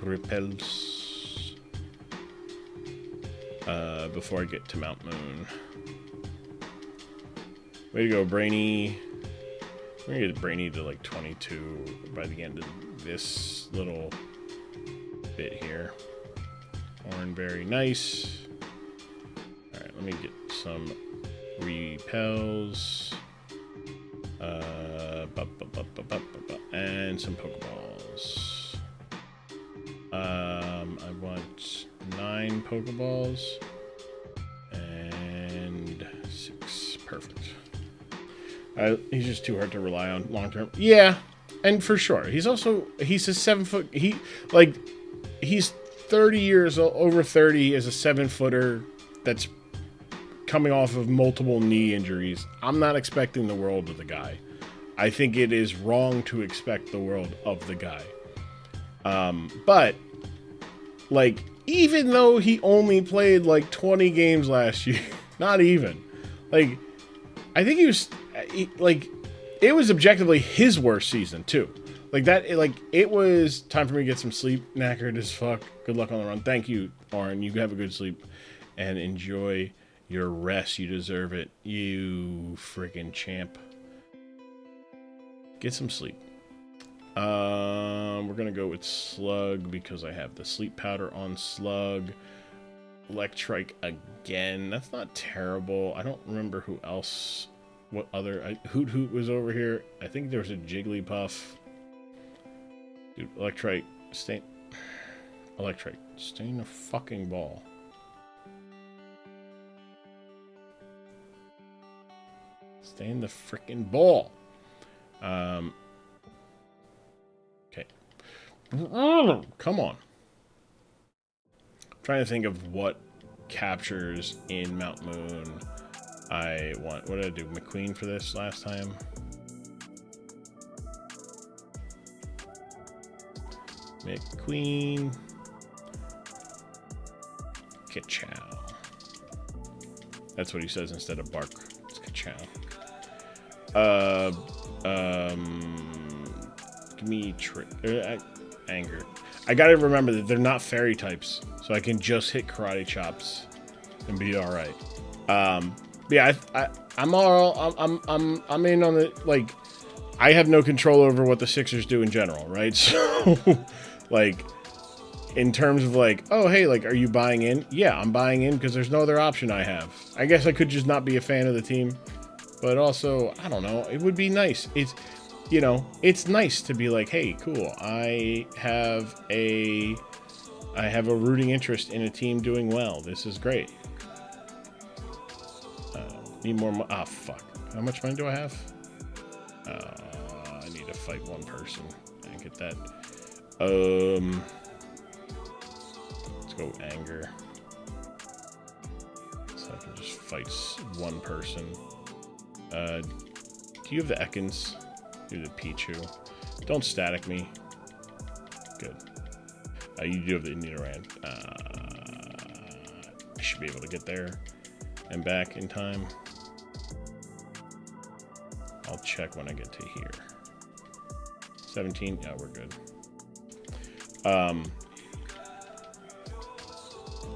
repels before I get to Mount Moon. Way to go, Brainy. We're gonna get Brainy to like 22 by the end of this little bit here. Oranberry, nice. Alright, let me get some repels. And some Pokeballs. I want 9 Pokeballs. And 6. Perfect. He's just too hard to rely on long term. Yeah, and for sure. He's a 7 foot. He's 30 years old, over 30 as a 7-footer that's coming off of multiple knee injuries. I'm not expecting the world of the guy. I think it is wrong to expect the world of the guy. But like, even though he only played like 20 games last year, not even, like, I think he was. It was objectively his worst season too. It was time for me to get some sleep. Knackered as fuck. Good luck on the run. Thank you, Oren. You have a good sleep and enjoy your rest. You deserve it. You freaking champ. Get some sleep. We're gonna go with Slug because I have the sleep powder on Slug. Electrike again. That's not terrible. I don't remember who else. What other... Hoot Hoot was over here. I think there was a Jigglypuff. Dude, Electrike. Stay in the fucking ball. Stay in the freaking ball. Okay. Come on. I'm trying to think of what captures in Mount Moon I want. What did I do? McQueen for this last time? McQueen. Ka-chow. That's what he says instead of bark. It's ka-chow. Give me anger. I gotta remember that they're not fairy types, so I can just hit karate chops and be all right. Yeah, I'm in on the, like, I have no control over what the Sixers do in general, right? So, like, in terms of like, oh, hey, like, are you buying in? Yeah, I'm buying in because there's no other option I have. I guess I could just not be a fan of the team, but also, I don't know, it would be nice. It's nice to be like, hey, cool, I have a rooting interest in a team doing well. This is great. Need more money. Ah, fuck. How much money do I have? I need to fight one person and get that. Let's go anger. So I can just fight one person. Do you have the Ekans? Do the Pichu. Don't static me. Good. You do have the Nidoran. I should be able to get there and back in time. I'll check when I get to here. 17. Yeah, we're good. Yeah,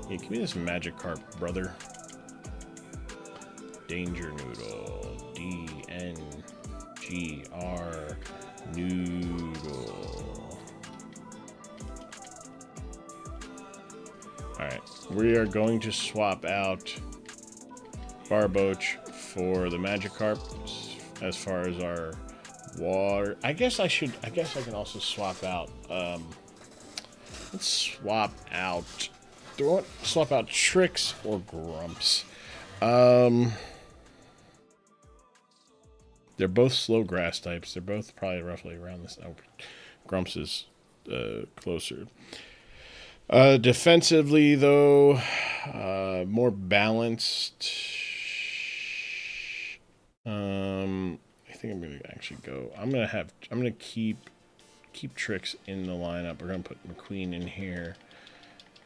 give me this Magikarp, brother. Danger Noodle. DNGR Noodle. Alright, we are going to swap out Barboach for the Magikarp as far as our water. I guess I can also swap out, let's swap out, do I want to swap out Tricks or Grumps? They're both slow grass types. They're both probably roughly around this. Oh, Grumps is closer. Defensively, though, more balanced. I think I'm gonna actually go. I'm gonna keep Tricks in the lineup. We're gonna put McQueen in here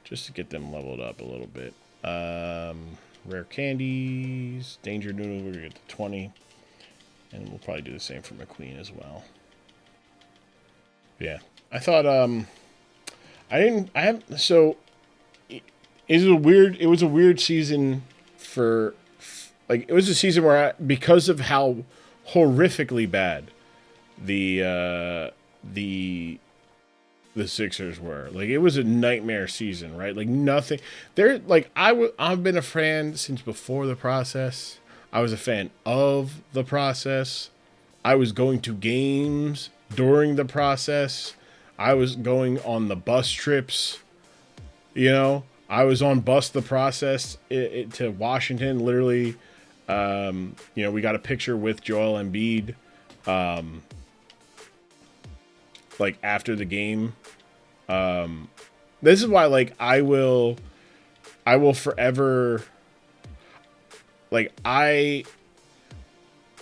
just to get them leveled up a little bit. Rare candies, danger noodle. We're gonna get to 20, and we'll probably do the same for McQueen as well. Yeah, I thought it was a weird season for, like, it was a season where because of how horrifically bad the Sixers were, like, it was a nightmare season, right? Like, nothing there. Like, I've been a fan since before the process. I was a fan of the process. I was going to games during the process. I was going on the bus trips, you know. I was on Bus the Process to Washington, literally. We got a picture with Joel Embiid, like, after the game. This is why, like, I will forever, like,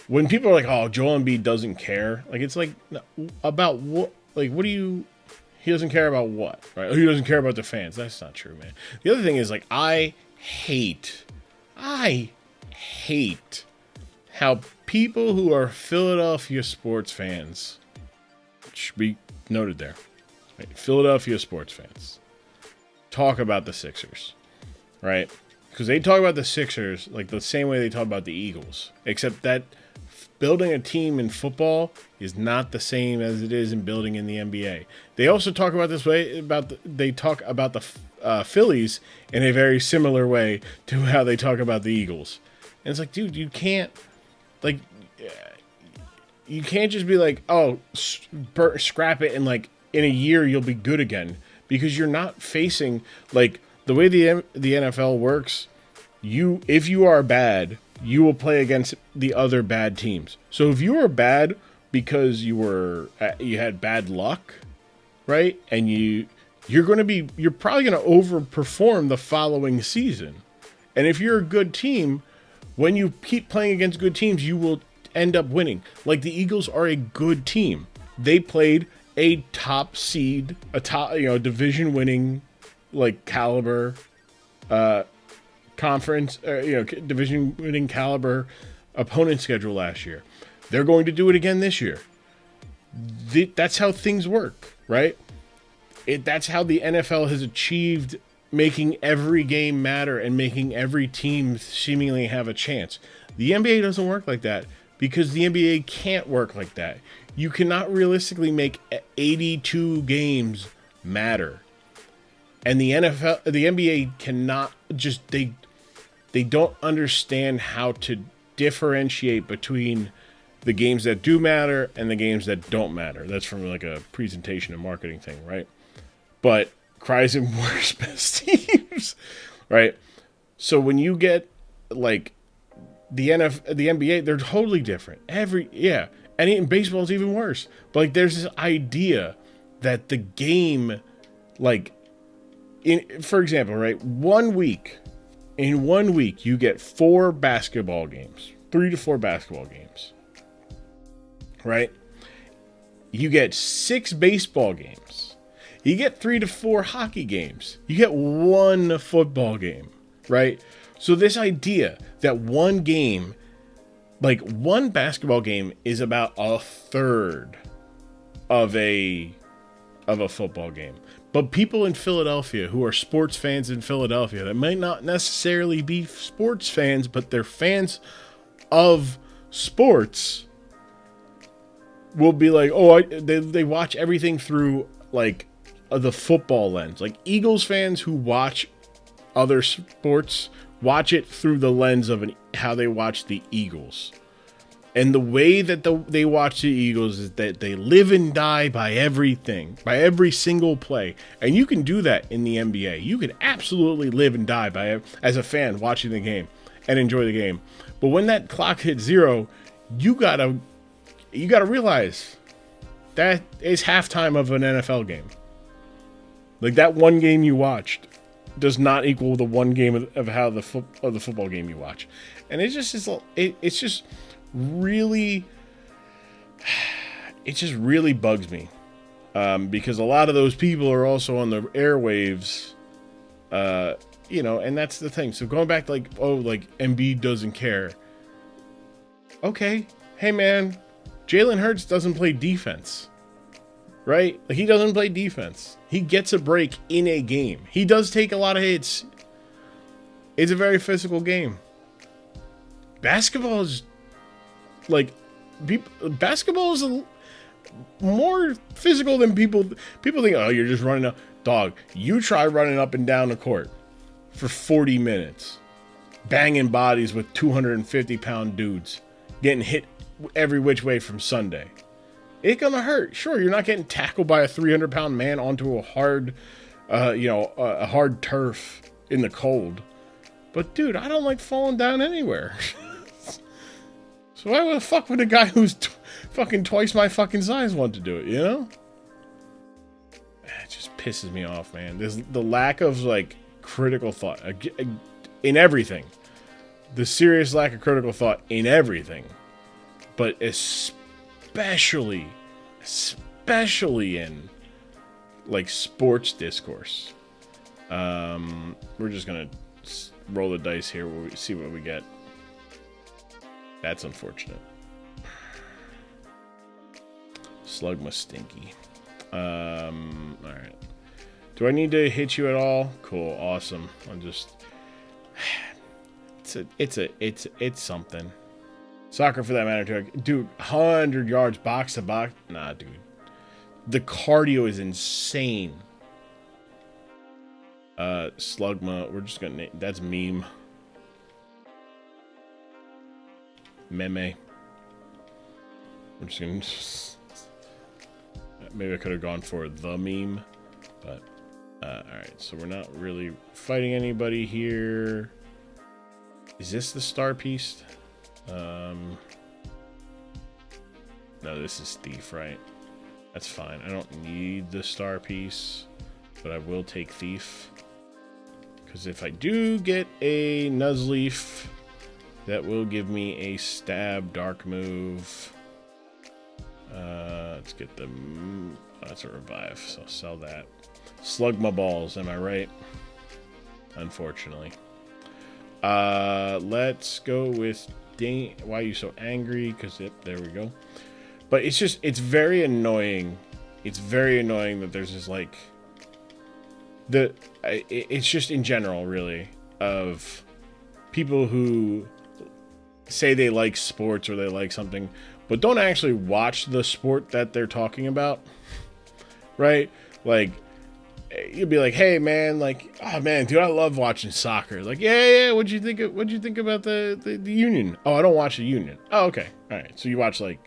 when people are like, oh, Joel Embiid doesn't care, like, it's like, about what? Like, what do you... He doesn't care about what, right? He doesn't care about the fans. That's not true, man. The other thing is, like, I hate how people who are Philadelphia sports fans, should be noted there, right? Philadelphia sports fans talk about the Sixers, right? Because they talk about the Sixers like the same way they talk about the Eagles, except that building a team in football is not the same as it is in building in the NBA. They also talk about this way they talk about the Phillies in a very similar way to how they talk about the Eagles. And it's like, dude, you can't just be like, oh, scrap it, and, like, in a year you'll be good again, because you're not facing, like, the way the NFL works. If you are bad, you will play against the other bad teams. So if you are bad because you had bad luck, right? And you're probably going to overperform the following season. And if you're a good team, when you keep playing against good teams, you will end up winning. Like, the Eagles are a good team. They played a top seed, division winning, like, caliber, conference, division winning caliber opponent schedule last year. They're going to do it again this year. That's how things work, right? That's how the NFL has achieved making every game matter and making every team seemingly have a chance. The NBA doesn't work like that, because the NBA can't work like that. You cannot realistically make 82 games matter. And the NBA cannot just, they don't understand how to differentiate between the games that do matter and the games that don't matter. That's from, like, a presentation and marketing thing, right? But cries and worst best teams, right? So when you get, like, the NBA, they're totally different. And in baseball is even worse. But, like, there's this idea that the game, like, for example, right, in 1 week, you get 4 basketball games, 3 to 4 basketball games, right? You get 6 baseball games. You get 3 to 4 hockey games. You get 1 football game, right? So this idea that one game, like, one basketball game is about a third of a football game. But people in Philadelphia who are sports fans in Philadelphia that might not necessarily be sports fans, but they're fans of sports, will be like, oh, they watch everything through, like, the football lens. Like, Eagles fans who watch other sports watch it through the lens of how they watch the Eagles. And the way that they watch the Eagles is that they live and die by everything, by every single play. And you can do that in the NBA. You can absolutely live and die as a fan watching the game and enjoy the game. But when that clock hits 0, you gotta you got to realize that is halftime of an NFL game. Like, that one game you watched does not equal the one game of how the football game you watch. And it just is, it's just really, it just really bugs me. Because a lot of those people are also on the airwaves, you know, and that's the thing. So going back to like, oh, like Embiid doesn't care. Okay. Hey man, Jalen Hurts doesn't play defense, right? Like, he doesn't play defense. He gets a break in a game. He does take a lot of hits. It's a very physical game. Basketball is like, basketball is more physical than people think. Oh, you're just running up. Dog, you try running up and down the court for 40 minutes, banging bodies with 250-pound dudes, getting hit every which way from Sunday. It's gonna hurt. Sure, you're not getting tackled by a 300-pound man onto a hard, a hard turf in the cold. But dude, I don't like falling down anywhere. So why the fuck would a guy who's fucking twice my fucking size want to do it, you know? It just pisses me off, man. There's the lack of, like, critical thought in everything. The serious lack of critical thought in everything. But especially in, like, sports discourse. We're just gonna roll the dice here. We'll see what we get. That's unfortunate. Slugma stinky. Alright. Do I need to hit you at all? Cool, awesome. I'm just... It's something. Soccer for that matter too. Dude, 100 yards box to box. Nah, dude. The cardio is insane. Slugma, we're just gonna name... That's meme. Meme. We're just gonna... Maybe I could have gone for the meme, but alright, so we're not really fighting anybody here. Is this the star piece? No, this is thief, right? That's fine. I don't need the star piece, but I will take thief. Because if I do get a Nuzleaf, that will give me a stab dark move. Let's get the... that's a revive, so sell that. Slug my balls, am I right? Unfortunately. Let's go with... Why are you so angry? Because there we go. But it's just... It's very annoying. It's very annoying that there's this, like... It's just in general, really, of people who say they like sports or they like something, but don't actually watch the sport that they're talking about, right? Like, you'll be like, "Hey, man, like, oh man, dude, I love watching soccer." Like, yeah. What'd you think about the Union? Oh, I don't watch the Union. Oh, okay, all right. So you watch like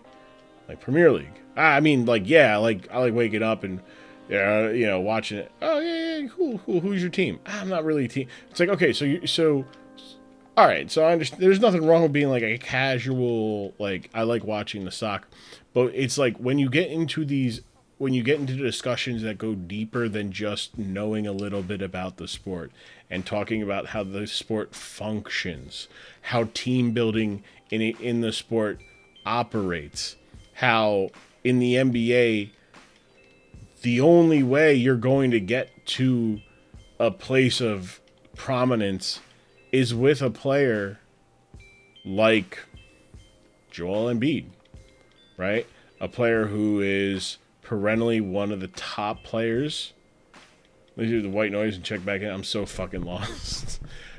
Premier League? I mean, like, yeah, I like waking up and watching it. Oh yeah, cool. Who's your team? I'm not really a team. It's like, okay, so. All right, so I understand. There's nothing wrong with being like a casual, like, I like watching the soccer, but it's like when you get into discussions that go deeper than just knowing a little bit about the sport and talking about how the sport functions, how team building in the sport operates, how in the NBA, the only way you're going to get to a place of prominence is with a player like Joel Embiid, right? A player who is perennially one of the top players. Let me do the white noise and check back in. I'm so fucking lost.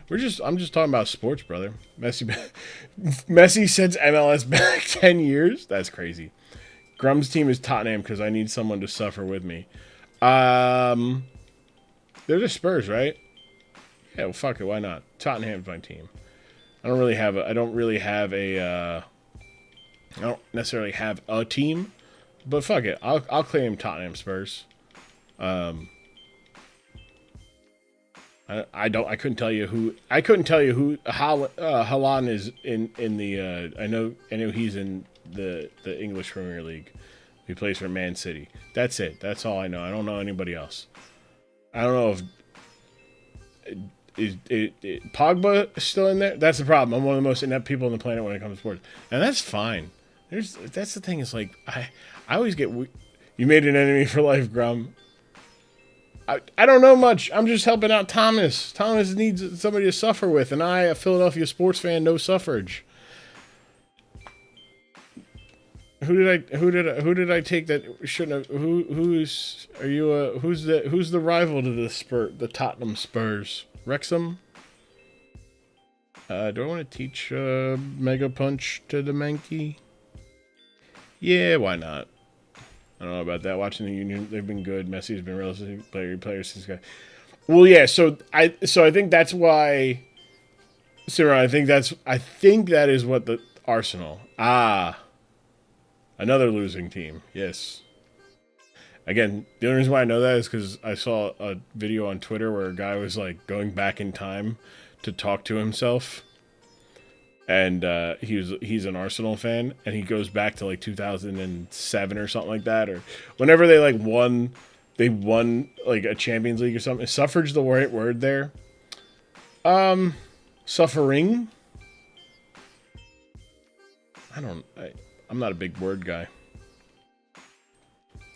I'm just talking about sports, brother. Messi sends MLS back 10 years. That's crazy. Grum's team is Tottenham because I need someone to suffer with me. They're the Spurs, right? Yeah, well, fuck it. Why not? Tottenham's my team. I don't necessarily have a team, but fuck it. I'll claim Tottenham Spurs. I couldn't tell you who Haaland is in the. I know he's in the English Premier League. He plays for Man City. That's it. That's all I know. I don't know anybody else. I don't know if Pogba is still in there. That's the problem. I'm one of the most inept people on the planet when it comes to sports, and that's fine. That's the thing. Is like I always get. You made an enemy for life, Grum. I don't know much. I'm just helping out Thomas. Thomas needs somebody to suffer with, and I, a Philadelphia sports fan, no suffrage. Who did I take that shouldn't have? Who's the rival to the Tottenham Spurs? Wrexham. Do I want to teach Mega Punch to the Mankey? Yeah, why not? I don't know about that. Watching the Union, they've been good. Messi's been relatively player since guy. Well, yeah. So I think that's why. Sarah, I think that is what the Arsenal. Another losing team. Yes. Again, the only reason why I know that is because I saw a video on Twitter where a guy was like going back in time to talk to himself. And he's an Arsenal fan, and he goes back to like 2007 or something like that, or whenever they won like a Champions League or something. Is suffrage the right word there? Suffering. I'm not a big word guy.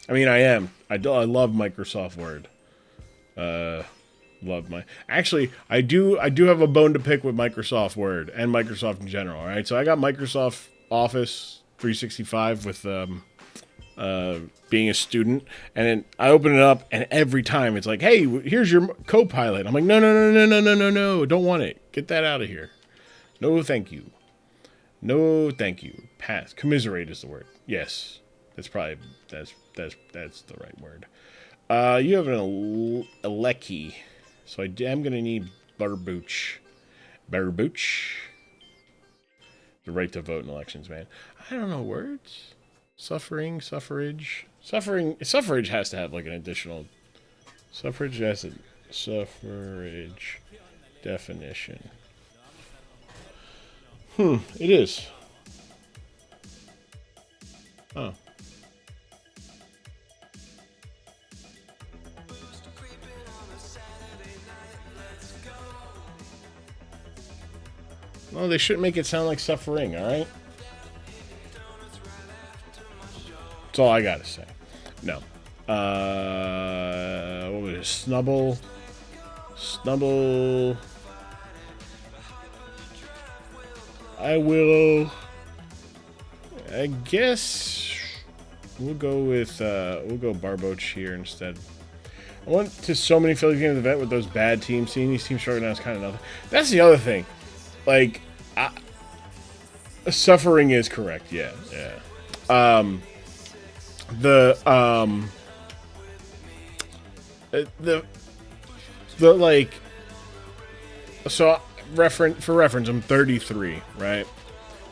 I mean, I am. I love Microsoft Word. Actually, I do have a bone to pick with Microsoft Word and Microsoft in general. All right, so I got Microsoft Office 365 with being a student, and then I open it up, and every time it's like, "Hey, here's your Copilot." I'm like, "No, don't want it. Get that out of here. No, thank you. No, thank you. Pass. Commiserate is the word. Yes, that's probably that's the right word. You have an Alecki. So I am going to need Barbooch. The right to vote in elections, man. I don't know words. Suffering, suffrage. Suffrage has to have like an additional... Suffrage definition. It is. Oh. Well, they shouldn't make it sound like suffering, all right? That's all I gotta say. No. What was it? Snubble. I guess we'll go Barboach here instead. I went to so many Phillies games at the vet with those bad teams. Seeing these teams struggling now is kind of nothing. That's the other thing. Like, suffering is correct. Yeah. The like, so for reference, I'm 33, right?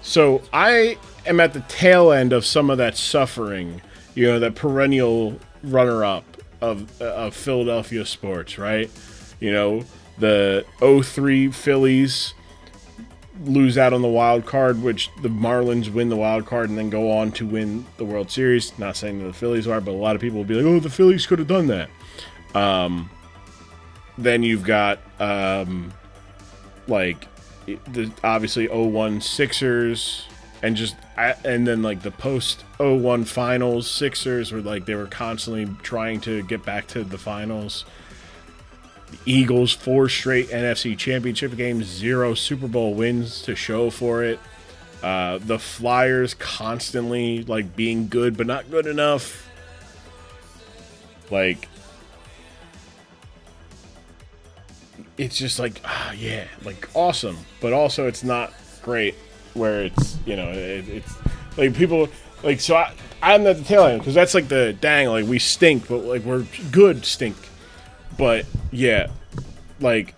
So I am at the tail end of some of that suffering, that perennial runner-up of Philadelphia sports, right? The 03 Phillies lose out on the wild card, which the Marlins win the wild card and then go on to win the World Series. Not saying that the Phillies are, but a lot of people will be like, "Oh, the Phillies could have done that." Then you've got obviously 01 Sixers, and then like the post 01 finals Sixers were like they were constantly trying to get back to the finals. Eagles 4 straight NFC Championship games, 0 Super Bowl wins to show for it. The Flyers constantly like being good but not good enough. Like, it's just like, like awesome, but also it's not great. Where it's it's like people like, so I'm at the tail end because that's like the dang, like we stink, but like we're good stink. But yeah, like,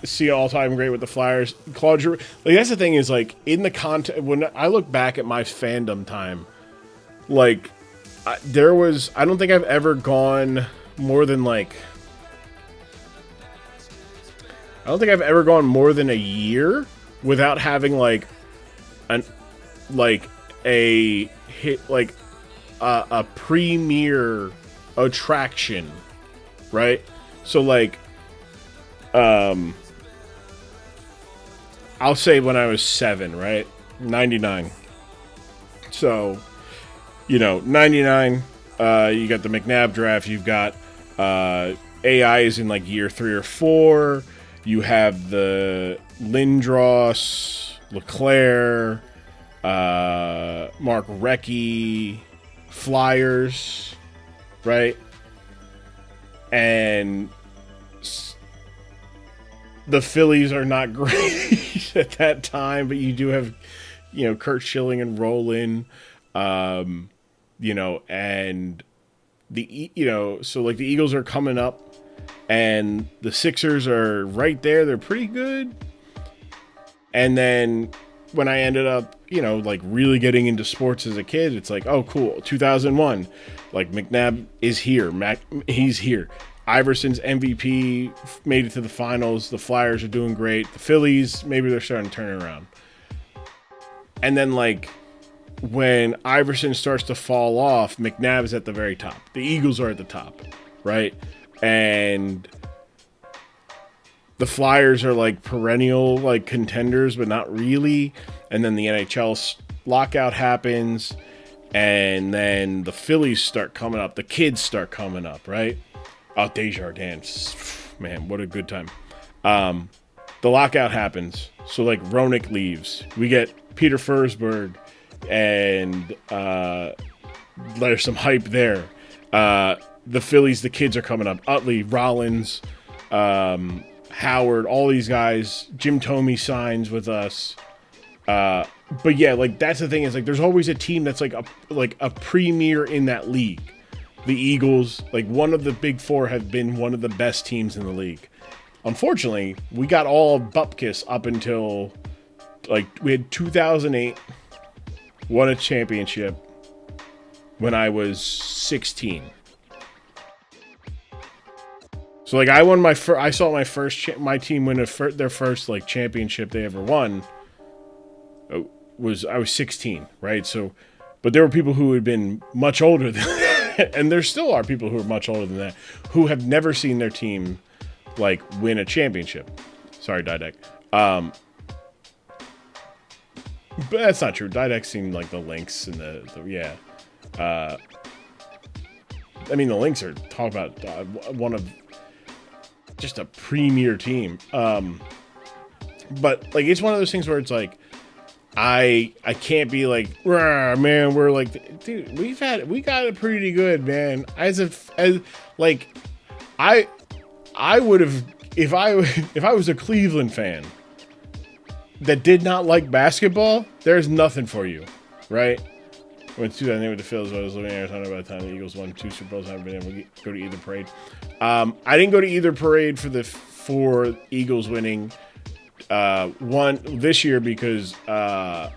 see all-time great with the Flyers. Claude Giroux, like that's the thing is like in the content when I look back at my fandom time, like I don't think I've ever gone more than a year without having like a hit like a premier attraction, right? So like I'll say when I was 7, right? 99. So, 99, you got the McNabb draft, you've got AI is in like year 3 or 4. You have the Lindros, Leclerc, Mark Recchi, Flyers, right? And the Phillies are not great at that time, but you do have, Kurt Schilling and Roland, and so like the Eagles are coming up and the Sixers are right there. They're pretty good. And then when I ended up, like really getting into sports as a kid, it's like, oh, cool. 2001, like McNabb is here. He's here. Iverson's MVP, made it to the finals. The Flyers are doing great. The Phillies, maybe they're starting to turn it around. And then, like, when Iverson starts to fall off, McNabb's at the very top. The Eagles are at the top, right? And the Flyers are, like, perennial, like, contenders, but not really. And then the NHL lockout happens, and then the Phillies start coming up. The kids start coming up, right? Oh, Desjardins. Man, what a good time. The lockout happens. So, like, Roenick leaves. We get Peter Forsberg, and there's some hype there. The Phillies, the kids are coming up. Utley, Rollins, Howard, all these guys. Jim Thome signs with us. But, yeah, like, that's the thing is, like, there's always a team that's, like a premier in that league. The Eagles, like one of the big four, have been one of the best teams in the league. Unfortunately, we got all bupkis up until, like, we had 2008, won a championship when I was 16. So, like, I won I saw my team win their first, like, championship they ever won. I was 16, right? So, but there were people who had been much older than that. And there still are people who are much older than that who have never seen their team, like, win a championship. Sorry, Didek. But that's not true. Didek's seen, like, the Lynx and the I mean, the Lynx are talking about one of just a premier team. But, like, it's one of those things where it's like, I can't be like, man, we're like, dude, we got it pretty good, man. I would have, if I was a Cleveland fan that did not like basketball, there's nothing for you, right? Went to 2008 with the Phillies. I was living in Arizona by the time the Eagles won 2 Super Bowls. I haven't been able to go to either parade. I didn't go to either parade for Eagles winning. One this year because I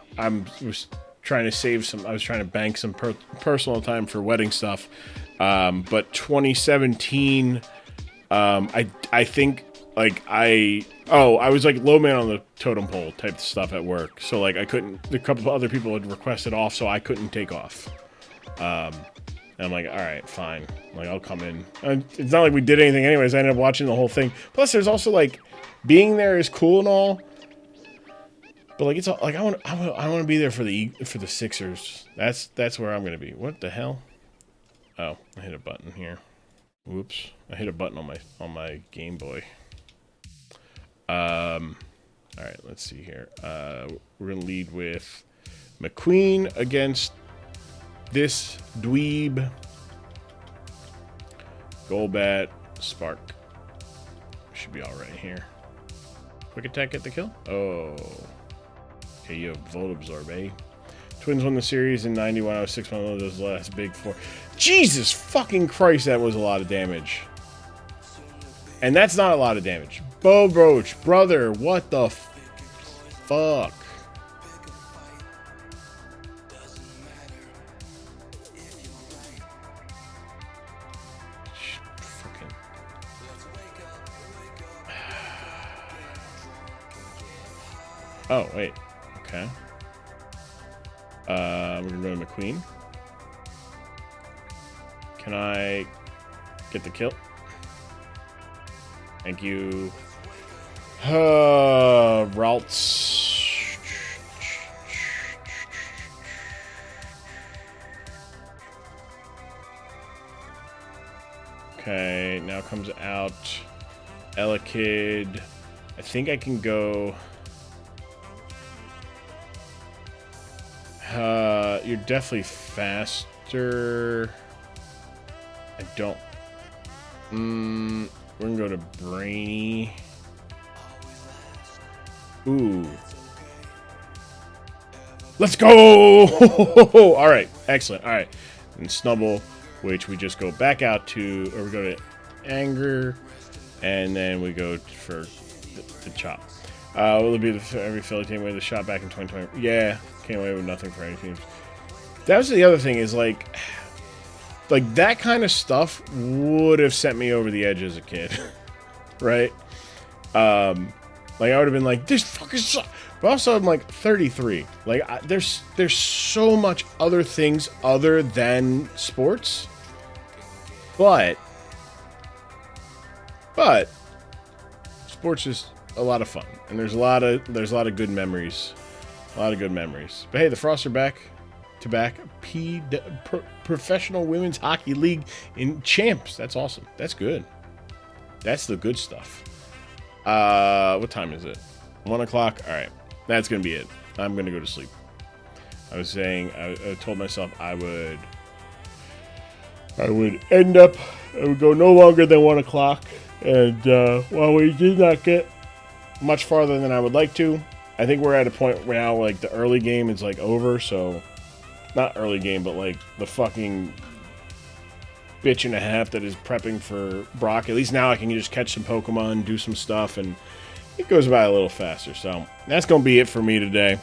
was trying to save some. I was trying to bank some personal time for wedding stuff. But 2017, I think like I was like low man on the totem pole type stuff at work. So like I couldn't. A couple of other people had requested off, so I couldn't take off. And I'm like, all right, fine. Like I'll come in. And it's not like we did anything anyways. I ended up watching the whole thing. Plus, there's also like. Being there is cool and all, but like it's all, like I want to be there for the Sixers. That's where I'm gonna be. What the hell? Oh, I hit a button here. Whoops! I hit a button on my Game Boy. All right, let's see here. We're gonna lead with McQueen against this dweeb. Golbat, Spark. Should be all right here. Quick attack, get the kill? Oh. Okay, you have Volt Absorb, eh? Twins won the series in 91. I was 6 months old. Those last big 4. Jesus fucking Christ, that was a lot of damage. And that's not a lot of damage. Bo Roach, brother, what the fuck? Oh, wait. Okay. We're going to go to McQueen. Can I get the kill? Thank you. Routes. Okay, now comes out Elekid. I think I can go. You're definitely faster. I don't. We're gonna go to Brainy. Ooh. Let's go! All right, excellent. All right, and Snubble, which we just go back out to, or we go to Anger, and then we go for the Chop. Will it be every Philly team with a shot back in 2020? Yeah, came away with nothing for any teams. That was the other thing is like that kind of stuff would have sent me over the edge as a kid, right? Like I would have been like, this fucking sucks. But also I'm like 33. Like there's so much other things other than sports, but sports is a lot of fun, and there's a lot of good memories, But hey, the Frosts are back to back Professional Women's Hockey League in champs. That's awesome. That's good. That's the good stuff. What time is it? 1 o'clock. All right, that's gonna be it. I'm gonna go to sleep. I was saying, I told myself I would end up. I would go no longer than 1 o'clock, and while we did not get much farther than I would like to, I think we're at a point where now, like, the early game is, like, over, so, not early game, but, like, the fucking bitch and a half that is prepping for Brock. At least now I can just catch some Pokemon, do some stuff, and it goes by a little faster, so that's going to be it for me today.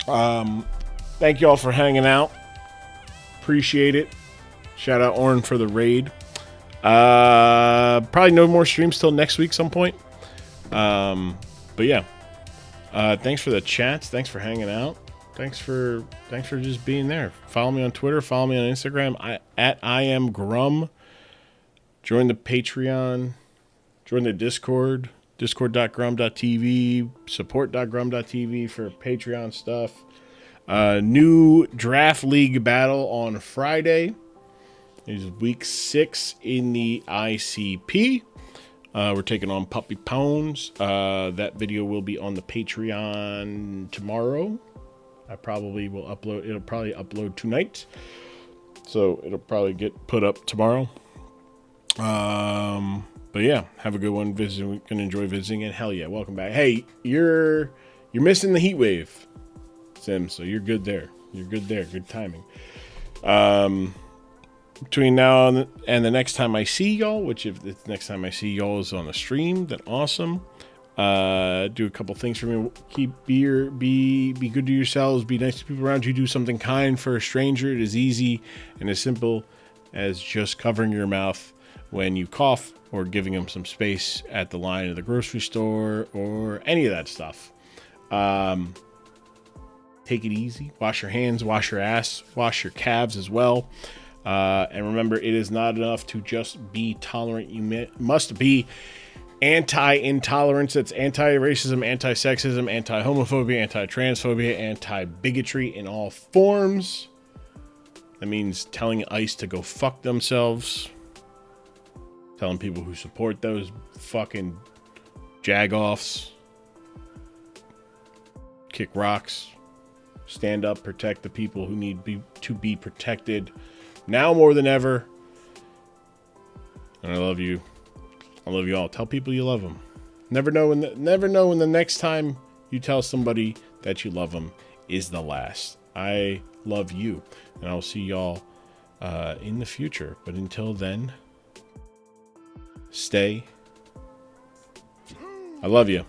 Thank you all for hanging out. Appreciate it. Shout out Oren for the raid. Probably no more streams till next week some point. But yeah. Thanks for the chats. Thanks for hanging out. Thanks for just being there. Follow me on Twitter. Follow me on Instagram. I am Grum. Join the Patreon. Join the Discord. Discord.grum.tv. Support.grum.tv for Patreon stuff. New Draft League battle on Friday. It is week 6 in the ICP. We're taking on Puppy Pones. That video will be on the Patreon tomorrow. I probably will upload. It'll probably upload tonight, so it'll probably get put up tomorrow. But yeah, have a good one. We're gonna enjoy visiting, and hell yeah, welcome back. Hey, you're missing the heat wave, Sim. So you're good there. You're good there. Good timing. Between now and the next time I see y'all, which if the next time I see y'all is on a stream, then awesome. Do a couple things for me. Be good to yourselves. Be nice to people around you. Do something kind for a stranger. It is easy and as simple as just covering your mouth when you cough, or giving them some space at the line of the grocery store, or any of that stuff. Take it easy. Wash your hands. Wash your ass. Wash your calves as well. And remember, it is not enough to just be tolerant. You must be anti-intolerance. That's anti-racism, anti-sexism, anti-homophobia, anti-transphobia, anti-bigotry in all forms. That means telling ICE to go fuck themselves. Telling people who support those fucking jagoffs. Kick rocks. Stand up, protect the people who need to be protected. Now more than ever. And I love you. I love you all. Tell people you love them. Never know when the next time you tell somebody that you love them is the last. I love you, and I'll see y'all in the future. But until then, stay. I love you.